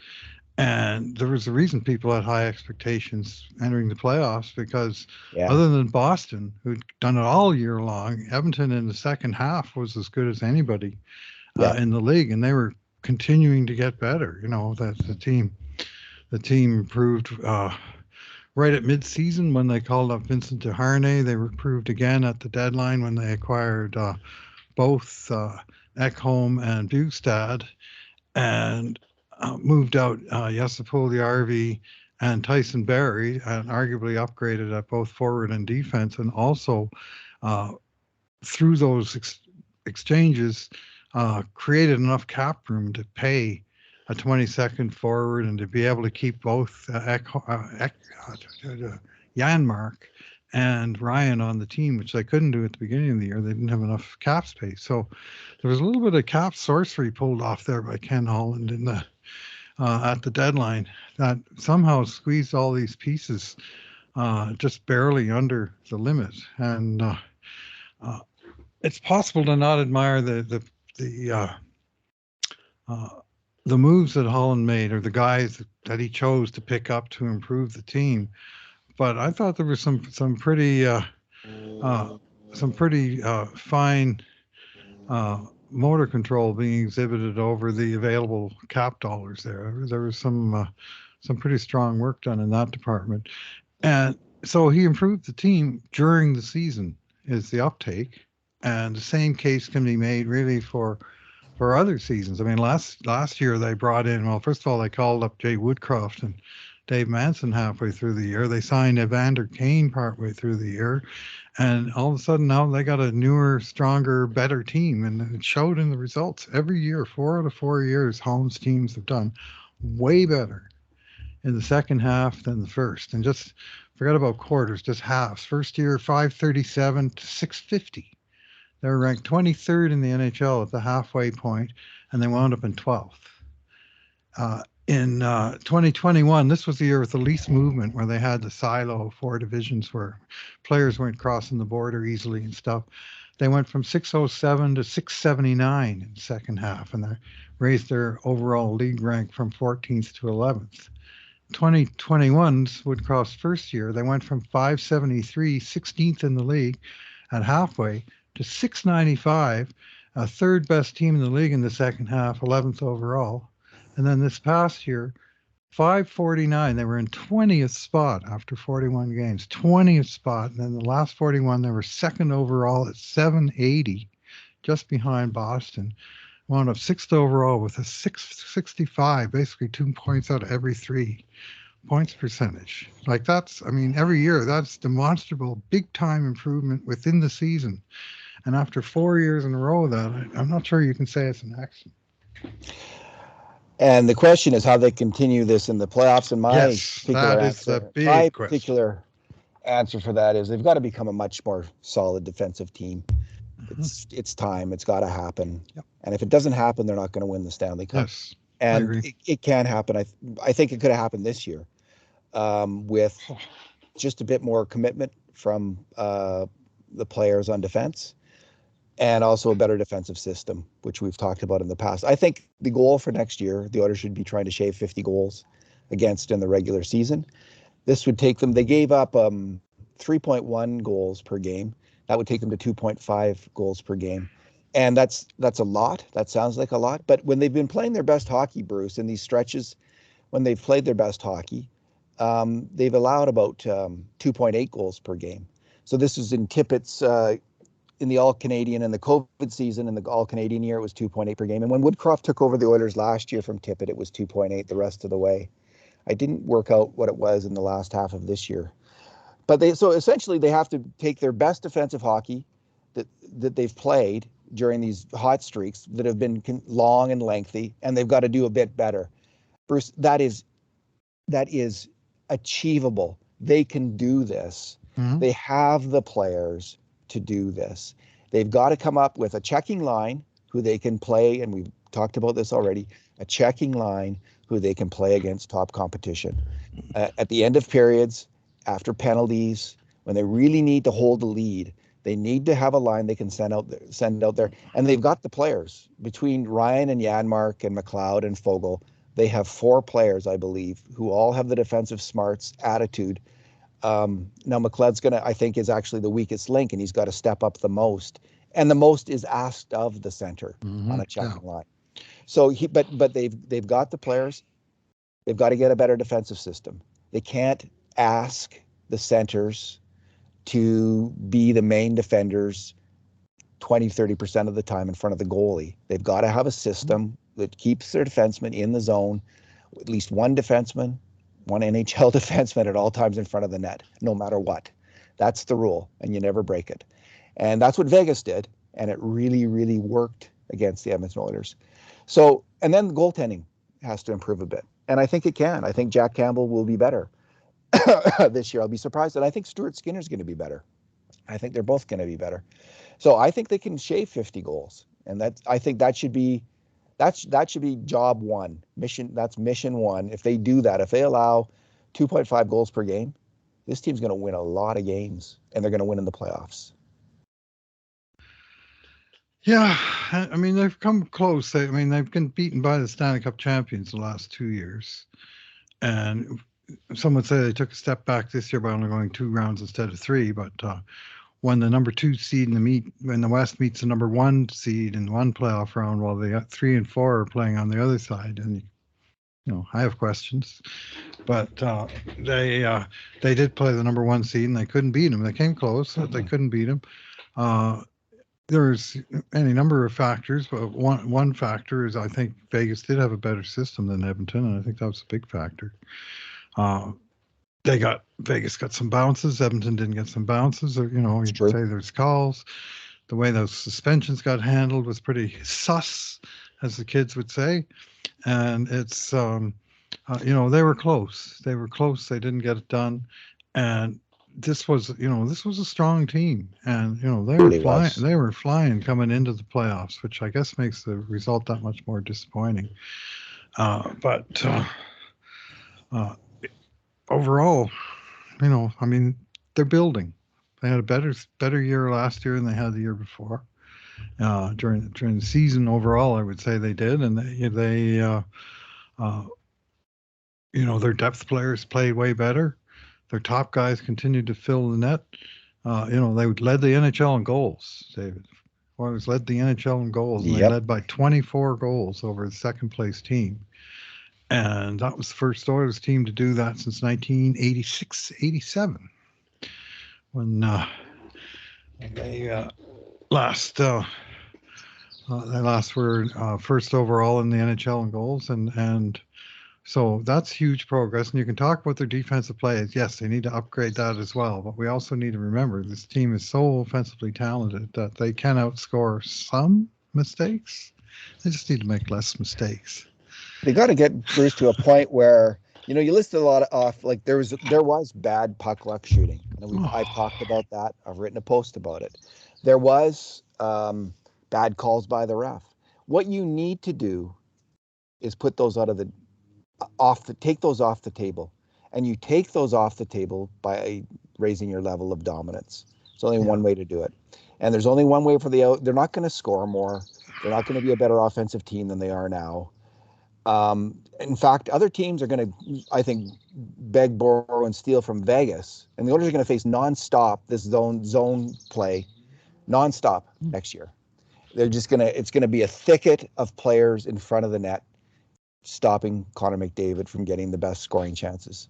and there was a reason people had high expectations entering the playoffs, because other than Boston, who'd done it all year long, Edmonton in the second half was as good as anybody in the league, and they were continuing to get better. That the team improved right at midseason when they called up Vincent Desharnais. They improved again at the deadline when they acquired both Ekholm and Bugstad, and moved out Jesse Puljujärvi and Tyson Barrie, and arguably upgraded at both forward and defense, and also through those exchanges created enough cap room to pay a 22nd forward and to be able to keep both Janmark and Ryan on the team, which they couldn't do at the beginning of the year. They didn't have enough cap space. So there was a little bit of cap sorcery pulled off there by Ken Holland in the at the deadline that somehow squeezed all these pieces just barely under the limit. And it's possible to not admire the moves that Holland made, or the guys that he chose to pick up to improve the team. But I thought there was some pretty fine motor control being exhibited over the available cap dollars there. There was some pretty strong work done in that department. And so he improved the team during the season is the uptake. And the same case can be made really for other seasons. I mean, last year they brought in, well, first of all, they called up Jay Woodcroft and Dave Manson halfway through the year. They signed Evander Kane partway through the year. And all of a sudden now they got a newer, stronger, better team. And it showed in the results. Every year, 4 out of 4 years, Holland's teams have done way better in the second half than the first. And just forget about quarters, just halves. First year, 537 to 650. They were ranked 23rd in the NHL at the halfway point, and they wound up in 12th. In 2021, this was the year with the least movement, where they had the silo of 4 divisions where players weren't crossing the border easily and stuff. They went from 607 to 679 in the second half, and they raised their overall league rank from 14th to 11th. 2021's Woodcroft's first year, they went from 573, 16th in the league at halfway, to 695, third best team in the league in the second half, 11th overall. And then this past year, 549, they were in 20th spot after 41 games, 20th spot. And then the last 41, they were second overall at 780, just behind Boston. Wound up 6th overall with a 665, basically 2 points out of every 3 points percentage. Like that's, I mean, every year, that's demonstrable, big time improvement within the season. And after 4 years in a row of that, I'm not sure you can say it's an accident. And the question is how they continue this in the playoffs. And my particular answer for that is they've got to become a much more solid defensive team. It's time. It's got to happen. Yep. And if it doesn't happen, they're not going to win the Stanley Cup. Yes, and it can happen. I think it could have happened this year with just a bit more commitment from the players on defense, and also a better defensive system, which we've talked about in the past. I think the goal for next year, the Oilers should be trying to shave 50 goals against in the regular season. This would take them, they gave up 3.1 goals per game. That would take them to 2.5 goals per game. And that's a lot. That sounds like a lot. But when they've been playing their best hockey, Bruce, in these stretches, when they've played their best hockey, they've allowed about 2.8 goals per game. So this is in Tippett's in the All-Canadian and the COVID season. In the All-Canadian year, it was 2.8 per game. And when Woodcroft took over the Oilers last year from Tippett, it was 2.8 the rest of the way. I didn't work out what it was in the last half of this year. But so essentially they have to take their best defensive hockey that they've played during these hot streaks that have been long and lengthy, and they've got to do a bit better. Bruce, that is achievable. They can do this. Mm-hmm. They have the players to do this. They've got to come up with a checking line who they can play, and we've talked about this already, a checking line who they can play against top competition. At the end of periods, after penalties, when they really need to hold the lead, they need to have a line they can send out there. And they've got the players. Between Ryan and Janmark and McLeod and Fogle, they have 4 players, I believe, who all have the defensive smarts, attitude. Now McLeod's I think is actually the weakest link, and he's got to step up the most. And the most is asked of the center on a checking line. So but they've got the players. They've got to get a better defensive system. They can't ask the centers to be the main defenders 20-30% of the time in front of the goalie. They've got to have a system that keeps their defenseman in the zone, at least one defenseman, one NHL defenseman at all times in front of the net, no matter what. That's the rule, and you never break it. And that's what Vegas did, and it really, really worked against the Edmonton Oilers. So, and then the goaltending has to improve a bit, and I think it can. I think Jack Campbell will be better this year. I'll be surprised, and I think Stuart Skinner is going to be better. I think they're both going to be better. So I think they can shave 50 goals, and I think that should be job one, mission. That's mission one. If they do that, if they allow 2.5 goals per game, this team's going to win a lot of games, and they're going to win in the playoffs. Yeah, I mean, they've come close. They've been beaten by the Stanley Cup champions the last 2 years, and some would say they took a step back this year by only going 2 rounds instead of 3. But when the number 2 seed when the West meets the number 1 seed in one playoff round, while they got 3 and 4 are playing on the other side, and I have questions, but they did play the number 1 seed and they couldn't beat them. They came close, but they couldn't beat them. There's any number of factors, but one factor is I think Vegas did have a better system than Edmonton, and I think that was a big factor. Vegas got some bounces. Edmonton didn't get some bounces. Or, you could say there's calls. The way those suspensions got handled was pretty sus, as the kids would say. And it's, they were close. They were close. They didn't get it done. And this was a strong team. And, they were flying coming into the playoffs, which I guess makes the result that much more disappointing. But overall, they're building. They had a better year last year than they had the year before. During the season overall, I would say they did, and their depth players played way better. Their top guys continued to fill the net. They led the NHL in goals. David Oilers led the NHL in goals, and they led by 24 goals over the second place team. And that was the first Oilers team to do that since 1986-87, when they last were first overall in the NHL in goals, and so that's huge progress. And you can talk about their defensive play. Yes, they need to upgrade that as well, but we also need to remember this team is so offensively talented that they can outscore some mistakes. They just need to make less mistakes. They got to get Bruce to a point where you listed a lot off. Like there was bad puck luck shooting. I've talked about that. I've written a post about it. There was bad calls by the ref. What you need to do is put those take those off the table, and you take those off the table by raising your level of dominance. There's only one way to do it, and there's only one way for they're not going to score more. They're not going to be a better offensive team than they are now. In fact, other teams are going to, I think, borrow, and steal from Vegas, and the Oilers are going to face nonstop this zone play nonstop next year. It's gonna be a thicket of players in front of the net, stopping Connor McDavid from getting the best scoring chances,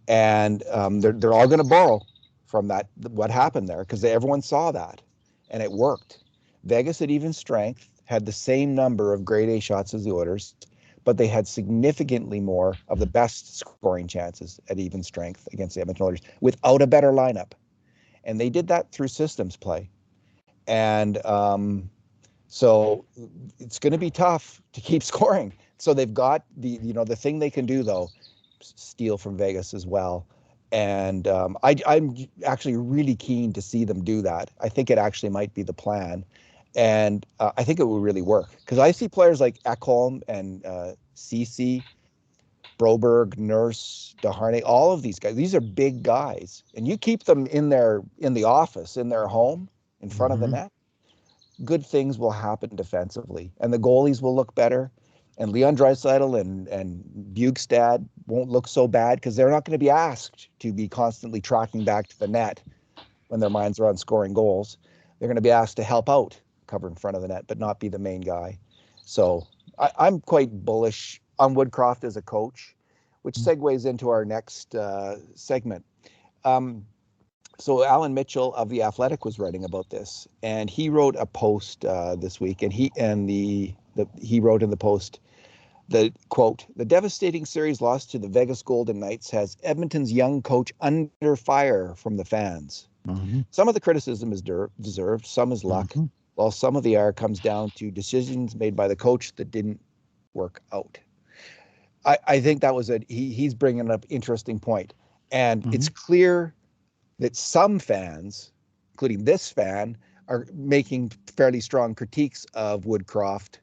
and they're all gonna borrow from that what happened there because everyone saw that, and it worked. Vegas at even strength had the same number of grade A shots as the Oilers, but they had significantly more of the best scoring chances at even strength against the Edmonton Oilers without a better lineup. And they did that through systems play. And so it's going to be tough to keep scoring. So they've got the thing they can do, though, steal from Vegas as well. And I'm actually really keen to see them do that. I think it actually might be the plan. And I think it will really work because I see players like Ekholm and Ceci, Broberg, Nurse, DeHarnay, all of these guys. These are big guys, and you keep them in the office, in their home, in front of the net. Good things will happen defensively, and the goalies will look better. And Leon Draisaitl and Bukestad won't look so bad because they're not going to be asked to be constantly tracking back to the net when their minds are on scoring goals. They're going to be asked to help out, cover in front of the net, but not be the main guy. So I'm quite bullish on Woodcroft as a coach, which segues into our next segment. So Alan Mitchell of The Athletic was writing about this, and he wrote a post this week, and he wrote in the post, the quote, "The devastating series loss to the Vegas Golden Knights has Edmonton's young coach under fire from the fans. Some of the criticism is deserved, some is luck, while some of the error comes down to decisions made by the coach that didn't work out." I think that was he's bringing up an interesting point. And it's clear that some fans, including this fan, are making fairly strong critiques of Woodcroft.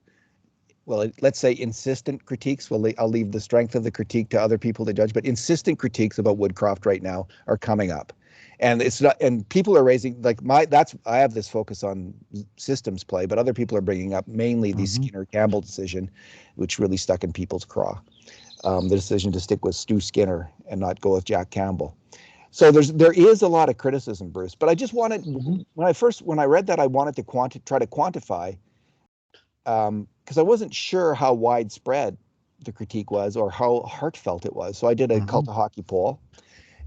Well, let's say insistent critiques. Well, I'll leave the strength of the critique to other people to judge, but insistent critiques about Woodcroft right now are coming up. And it's not, and people are raising I have this focus on systems play, but other people are bringing up mainly the Skinner Campbell decision, which really stuck in people's craw. The decision to stick with Stu Skinner and not go with Jack Campbell. So there is a lot of criticism, Bruce. But I just wanted when I read that, I wanted to try to quantify, because I wasn't sure how widespread the critique was or how heartfelt it was. So I did a Cult of Hockey poll.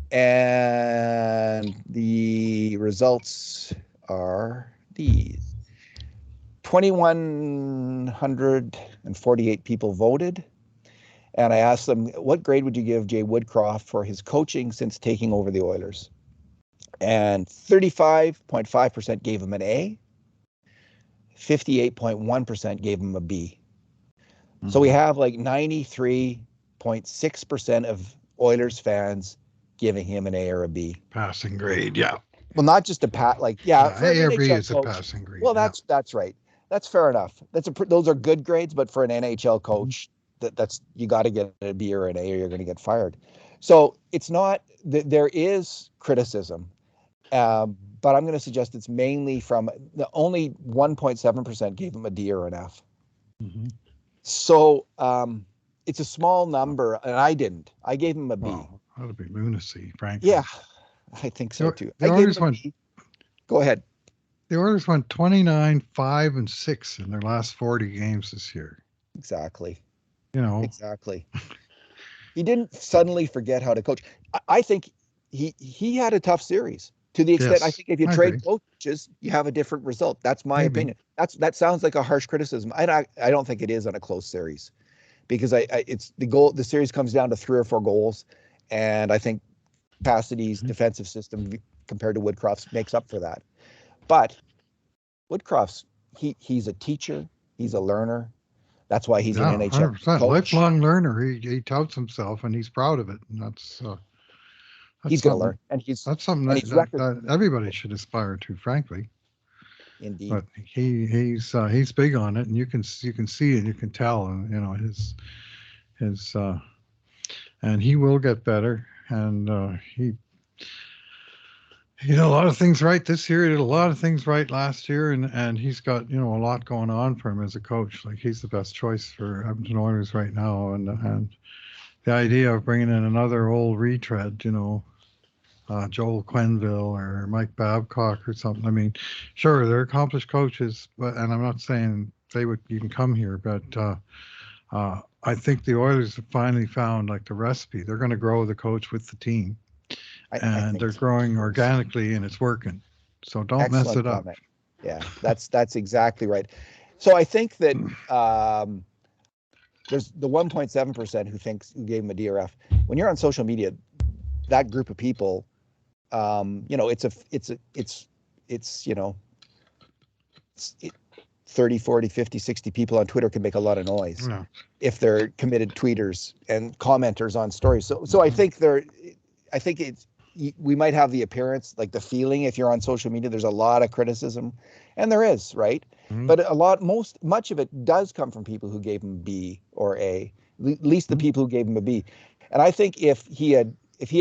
And the results are these. 2,148 people voted. And I asked them, what grade would you give Jay Woodcroft for his coaching since taking over the Oilers? And 35.5% gave him an A. 58.1% gave him a B. So we have like 93.6% of Oilers fans giving him an A or a B. Passing grade, yeah. Well, not just a A or B is a passing grade. Well, that's right. That's fair enough. Those are good grades, but for an NHL coach, that's you got to get a B or an A, or you're going to get fired. So it's not there is criticism, but I'm going to suggest it's mainly from only 1.7% gave him a D or an F. So it's a small number, and I didn't. I gave him a B. Well, that would be lunacy, frankly. Yeah, I think so too. The Oilers Go ahead. The Oilers went 29, 5, and 6 in their last 40 games this year. Exactly. Exactly. He didn't suddenly forget how to coach. I think he had a tough series to the extent I think if you trade coaches, you have a different result. That's my opinion. That sounds like a harsh criticism. I don't think it is on a close series, because it's the series comes down to 3 or 4 goals, and I think Cassidy's defensive system compared to Woodcroft's makes up for that. But Woodcroft's he's a teacher, he's a learner. That's why he's an NHL 100%. coach. Lifelong learner. He touts himself, and he's proud of it. And that's he's going to learn, and that's something that everybody should aspire to, frankly. Indeed. But he's big on it, and you can see it, you can tell, and his and he will get better, and he did a lot of things right this year. He did a lot of things right last year, and he's got a lot going on for him as a coach. Like, he's the best choice for Edmonton Oilers right now, and the idea of bringing in another old retread, Joel Quenville or Mike Babcock or something. I mean, sure, they're accomplished coaches, and I'm not saying they would even come here, but I think the Oilers have finally found like the recipe. They're going to grow the coach with the team, I and think they're so. growing organically, and it's working. So don't mess Excellent it up. comment. Yeah, that's exactly right. So I think that there's the 1.7% who gave him a DRF. When you're on social media, that group of people, it's 30, 40, 50, 60 people on Twitter can make a lot of noise Yeah. if they're committed tweeters and commenters on stories. So I think we might have the appearance, like the feeling, if you're on social media, there's a lot of criticism, and there is, right? Mhm. But much of it does come from people who gave him B or A, at least the Mhm. people who gave him a B. And I think if he had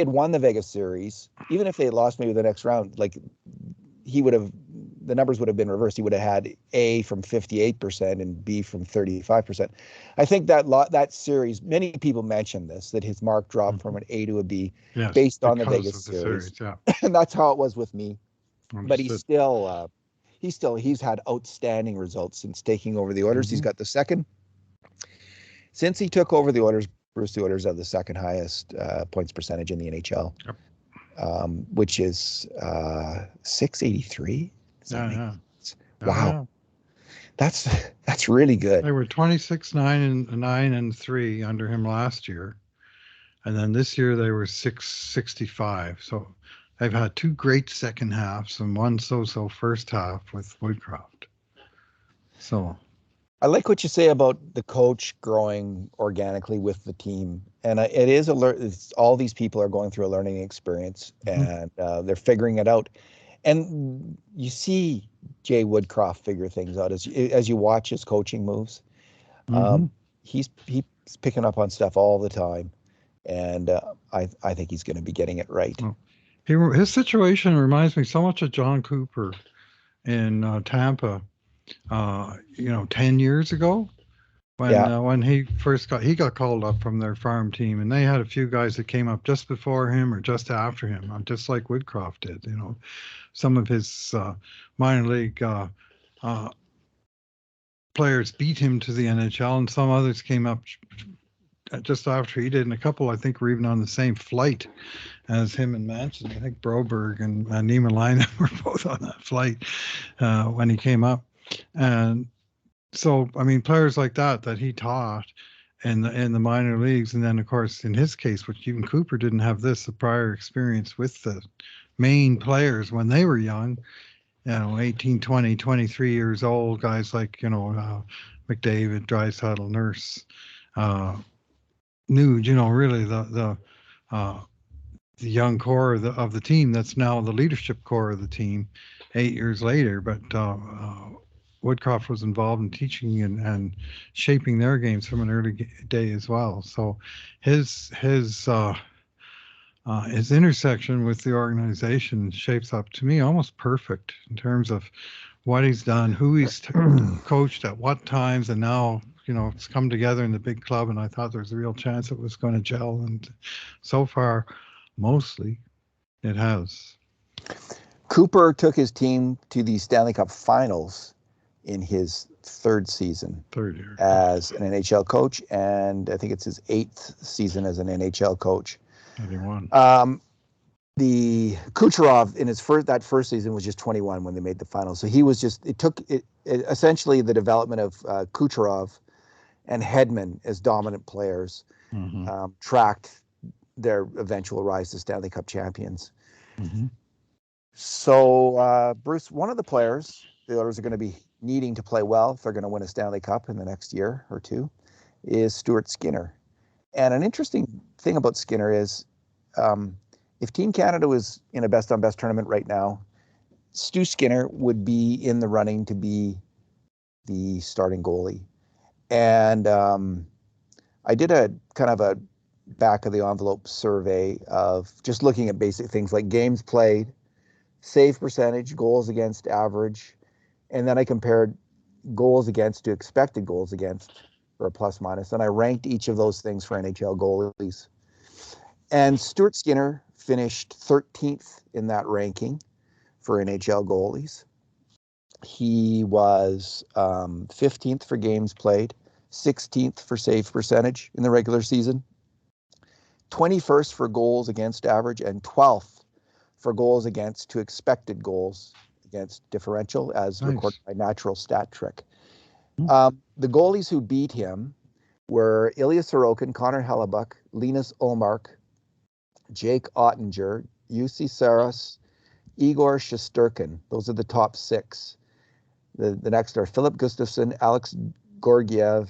won the Vegas series, even if they had lost maybe the next round, like the numbers would have been reversed. He would have had A from 58% and B from 35%. I think that series, many people mentioned this, that his mark dropped from Mhm. an A to a B Yes, based on the because Vegas of the series. series. Yeah, And that's how it was with me. But understood. he's had outstanding results since taking over the Oilers. He's Hmm. got the second, since he took over the Oilers, Bruce, the Oilers have the second highest points percentage in the NHL, Yep. which is 683. Does that Yeah, make yeah, sense? yeah, Wow, yeah. that's that's really good. They were 26, 9 and 3 under him last year, and then this year they were 665. So they've had two great second halves and one so-so first half with Woodcroft. So I like what you say about the coach growing organically with the team, and it is all these people are going through a learning experience, mhm, and they're figuring it out. And you see Jay Woodcroft figure things out as you watch his coaching moves. mhm. Um, he's picking up on stuff all the time, and I think he's going to be getting it right. Well, his situation reminds me so much of John Cooper in Tampa. 10 years ago Yeah, when he got called up from their farm team, and they had a few guys that came up just before him or just after him, just like Woodcroft did. Some of his minor league uh, players beat him to the NHL, and some others came up just after he did, and a couple I think were even on the same flight as him and Manson. I think Broberg and Nima Lina were both on that flight when he came up, and so I mean players like that he taught in the minor leagues, and then of course in his case, which even Cooper didn't have the prior experience with the main players when they were young, 18, 20, 23 years old, guys like McDavid, Draisaitl, Nurse, uh, Nuge, really uh, the young core of the team that's now the leadership core of the team 8 years later. But Woodcroft was involved in teaching and shaping their games from an early day as well. So his intersection with the organization shapes up to me almost perfect in terms of what he's done, who he's coached at what times, and now it's come together in the big club. And I thought there was a real chance it was going to gel, and so far, mostly it has. Cooper took his team to the Stanley Cup Finals in his third season Third year. as an NHL coach, and I think it's his eighth season as an NHL coach. And he won. The Kucherov in his first season was just 21 when they made the finals. So he was it essentially the development of Kucherov and Hedman as dominant players Hmm. tracked their eventual rise to Stanley Cup champions. Hmm. So, Bruce, one of the players the Oilers are going to be needing to play well if they're going to win a Stanley Cup in the next year or two is Stuart Skinner. And an interesting thing about Skinner is if Team Canada was in a best on best tournament right now, Stu Skinner would be in the running to be the starting goalie. And I did a kind of a back of the envelope survey of just looking at basic things like games played, save percentage, goals against average, and then I compared goals against to expected goals against for a plus minus, and I ranked each of those things for NHL goalies. And Stuart Skinner finished 13th in that ranking for NHL goalies. He was 15th for games played, 16th for save percentage in the regular season, 21st for goals against average, and 12th for goals against to expected goals against differential as recorded by Natural Stat Trick. The goalies who beat him were Ilya Sorokin, Connor Hellebuck, Linus Ullmark, Jake Ottinger, Jussi Saros, Igor Shesterkin. Those are the top 6. The next are Philip Gustafsson, Alex Gorgiev,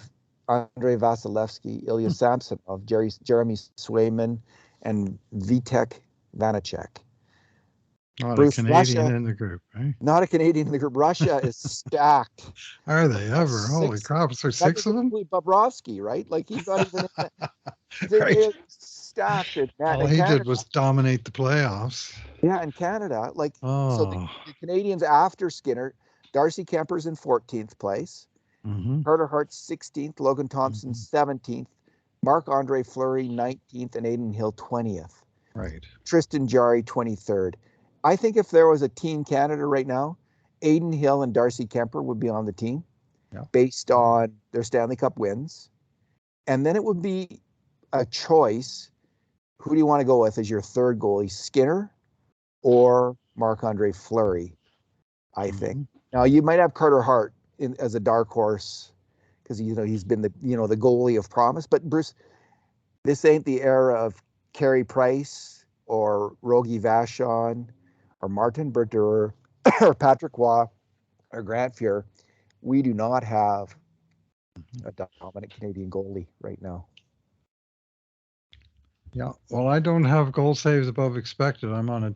Andrei Vasilevsky, Ilya Samsonov, Jeremy Swayman, and Vitek Vanacek. Not Bruce, a Canadian Russia, in the group, eh? Not a Canadian in the group. Russia is stacked. Are they ever? Holy crap! Is there 6 of them? Bobrovsky, right? Like he's not even in that. Right. Stacked in that. All he did was dominate the playoffs. Yeah, in Canada. So the Canadians after Skinner, Darcy Kemper's in 14th place. Carter Hart's 16th, Logan Thompson 17th, Marc-Andre Fleury 19th, and Aiden Hill 20th. Right. Tristan Jarry 23rd. I think if there was a Team Canada right now, Aiden Hill and Darcy Kemper would be on the team based on their Stanley Cup wins. And then it would be a choice. Who do you want to go with as your third goalie, Skinner or Marc-Andre Fleury, I think. Now, you might have Carter Hart as a dark horse because, he's been the goalie of promise. But, Bruce, this ain't the era of Carey Price or Rogie Vachon or Martin Brodeur or Patrick Waugh or Grant Fuhr. We do not have a dominant Canadian goalie right now. Yeah, well, I don't have goal saves above expected. I'm on a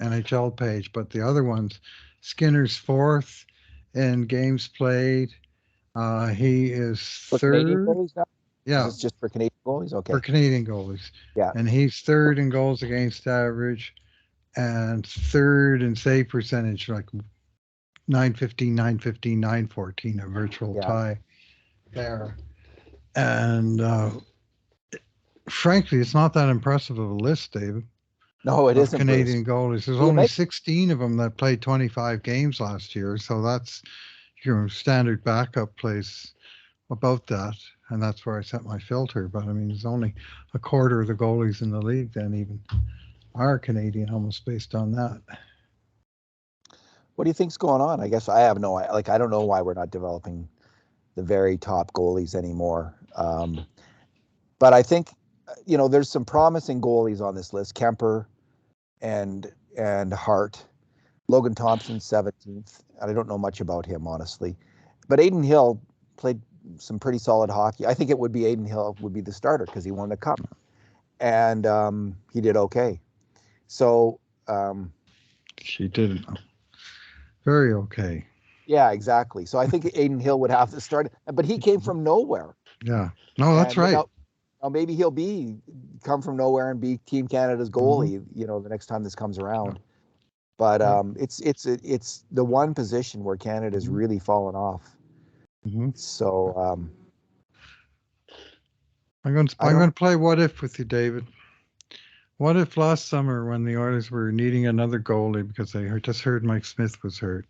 NHL page, but the other ones, Skinner's 4th in games played. He is for 3rd. Canadian goalies now? Yeah. Is this just for Canadian goalies? Okay. For Canadian goalies. Yeah. And he's 3rd in goals against average and 3rd in save percentage, like 915, 915, 914, a virtual tie there. And frankly, it's not that impressive of a list, David. No, it isn't. Canadian goalies. There's only 16 of them that played 25 games last year. So that's your standard backup plays about that. And that's where I set my filter. But I mean, there's only a quarter of the goalies in the league then even are Canadian, almost based on that. What do you think's going on? I guess I have I don't know why we're not developing the very top goalies anymore. But I think, there's some promising goalies on this list. Kemper and Hart. Logan Thompson, 17th. I don't know much about him, honestly. But Aiden Hill played some pretty solid hockey. I think it would be Aiden Hill would be the starter because he won the cup. And he did okay. So she did very okay. Yeah, exactly. So I think Aiden Hill would have to start, but he came from nowhere. Yeah, no, that's right. Now maybe he'll come from nowhere and be Team Canada's goalie, the next time this comes around. But it's the one position where Canada's really fallen off. So I'm going to play what if with you, David. What if last summer when the Oilers were needing another goalie because they just heard Mike Smith was hurt,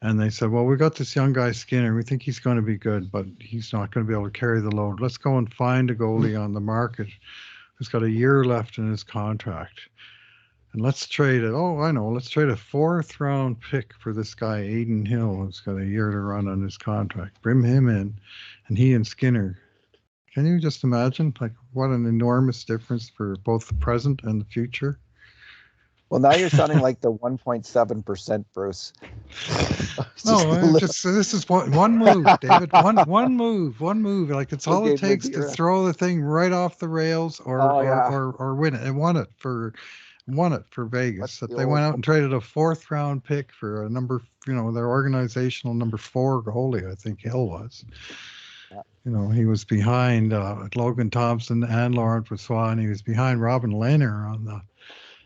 and they said, well, we got this young guy Skinner. We think he's going to be good, but he's not going to be able to carry the load. Let's go and find a goalie on the market who's got a year left in his contract. And let's trade it. Oh, I know. Let's trade a 4th round pick for this guy, Aiden Hill, who's got a year to run on his contract. Bring him in, and he and Skinner. Can you just imagine, what an enormous difference for both the present and the future? Well, now you're sounding like the 1.7%, Bruce. No, this is one move, David. One move. Like it's all it takes to throw the thing right off the rails or win it. And won it for Vegas. That they went out and traded a 4th round pick for a number, their organizational number 4 goalie. I think Hill was. Yeah. He was behind Logan Thompson and Laurent Brossoit, and he was behind Robin Lehner on the,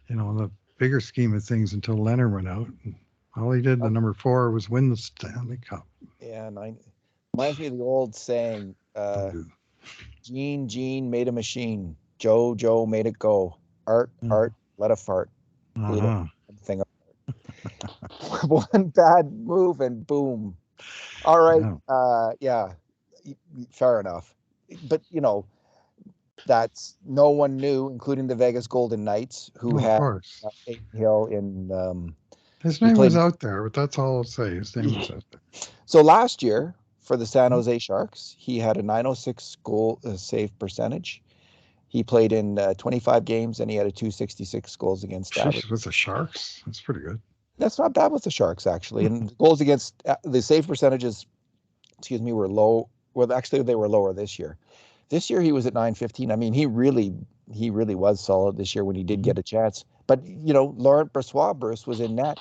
the bigger scheme of things until Lehner went out. And all he did, the number 4, was win the Stanley Cup. Yeah, and reminds me of the old saying, Gene made a machine. Joe made it go. Art let a fart. Blew Uh-huh. the thing apart. One bad move and boom. All right. Yeah. Yeah, fair enough. But that's no one knew, including the Vegas Golden Knights, who Well, of had course. Aiden Hill in. His He name was played. out there, but that's all I'll say. His name was out there. So last year for the San Mhm. Jose Sharks, he had a 906 goal save percentage. He played in 25 games and he had a 266 goals against average. Sheesh, with the Sharks. That's pretty good. That's not bad with the Sharks, actually. And the goals against the save percentages, excuse me, were low. Well, actually, they were lower this year. This year he was at 915. I mean, he really was solid this year when he did Mhm. get a chance. But Laurent Brossoit, Bruce, was in net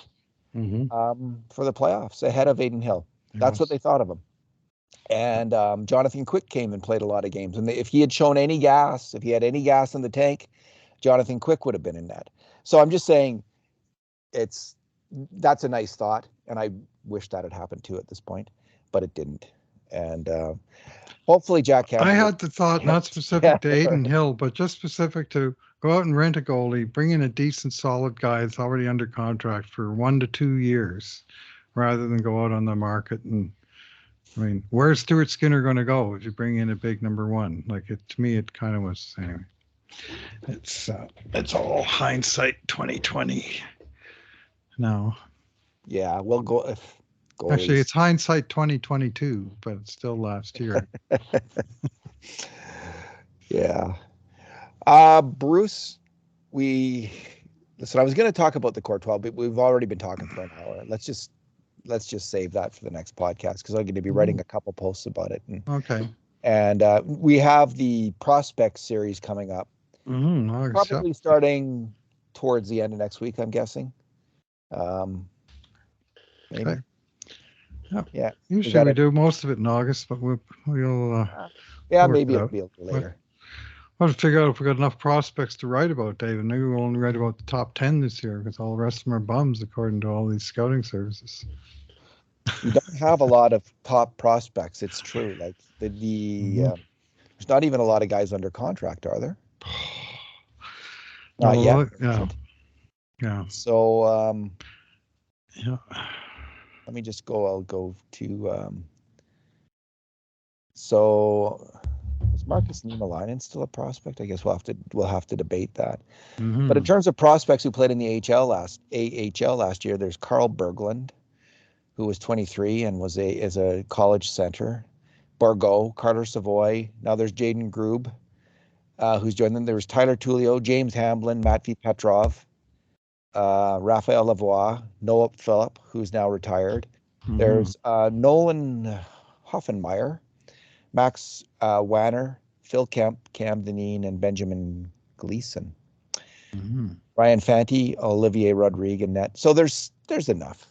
Mm-hmm. for the playoffs ahead of Aiden Hill. He That's what was. they thought of him. And Jonathan Quick came and played a lot of games. And if he had shown any gas, if he had any gas in the tank, Jonathan Quick would have been in net. So I'm just saying, that's a nice thought, and I wish that had happened too at this point, but it didn't. And hopefully Jack I Campbell. had the thought, not Yeah, specific to Aiden Hill, but just specific to go out and rent a goalie, bring in a decent, solid guy that's already under contract for 1 to 2 years, rather than go out on the market. And I mean, where's Stuart Skinner going to go if you bring in a big number one? Like to me, it kind of was. Anyway, it's all hindsight 2020. No, yeah, we'll go if actually, goalies. it's hindsight 2022, but it's still last year. Yeah. Bruce, we listen. I was going to talk about the Core 12, but we've already been talking for an hour. Let's just save that for the next podcast because I'm going to be writing a couple posts about it. Okay. And we have the prospect series coming up, August, yep. probably starting towards the end of next week, I'm guessing. Maybe. Okay. Yep. Yeah. Usually we do most of it in August, but we'll yeah, work maybe it it'll out. be a little later. We'll have to figure out if we got enough prospects to write about, David. Maybe we'll only write about the top 10 this year because all the rest of them are bums, according to all these scouting services. We don't have a lot of top prospects. It's true. Like there's not even a lot of guys under contract, are there? Not yet. Yeah. Yeah. So Yeah. let me just go. I'll go to so is Marcus Niemelainen still a prospect? I guess we'll have to debate that. But in terms of prospects who played in the AHL last year, there's Carl Berglund, who was 23 and is a college center. Bargot, Carter Savoy. Now there's Jaden Grube, who's joined them. There was Tyler Tullio, James Hamblin, Matvey Petrov, Raphael Lavoie, Noah Phillip, who's now retired. There's Nolan Hoffenmeyer, Max Wanner, Phil Kemp, Cam Dineen, and Benjamin Gleason. Ryan Fanti, Olivier Rodrigue, and net. So there's enough.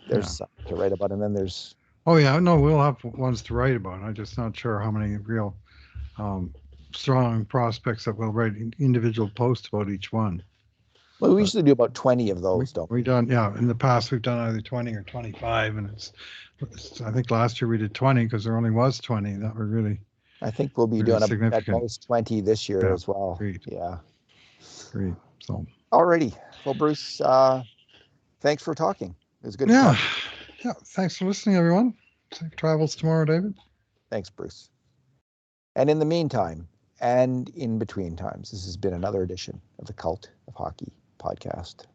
There's something to write about, and then there's. Oh yeah, no, we'll have ones to write about. I'm just not sure how many real strong prospects that we'll write individual posts about each one. Well, we usually do about 20 of those, don't we? We done, yeah. In the past, we've done either 20 or 25, and it's I think last year we did 20 because there only was 20 that were really. I think we'll be doing at most 20 this year as well. Agreed. Yeah. Great. So. Alrighty. Well, Bruce, thanks for talking. It was good. Yeah. Yeah. Thanks for listening, everyone. Safe travels tomorrow, David. Thanks, Bruce. And in the meantime, and in between times, this has been another edition of the Cult of Hockey podcast.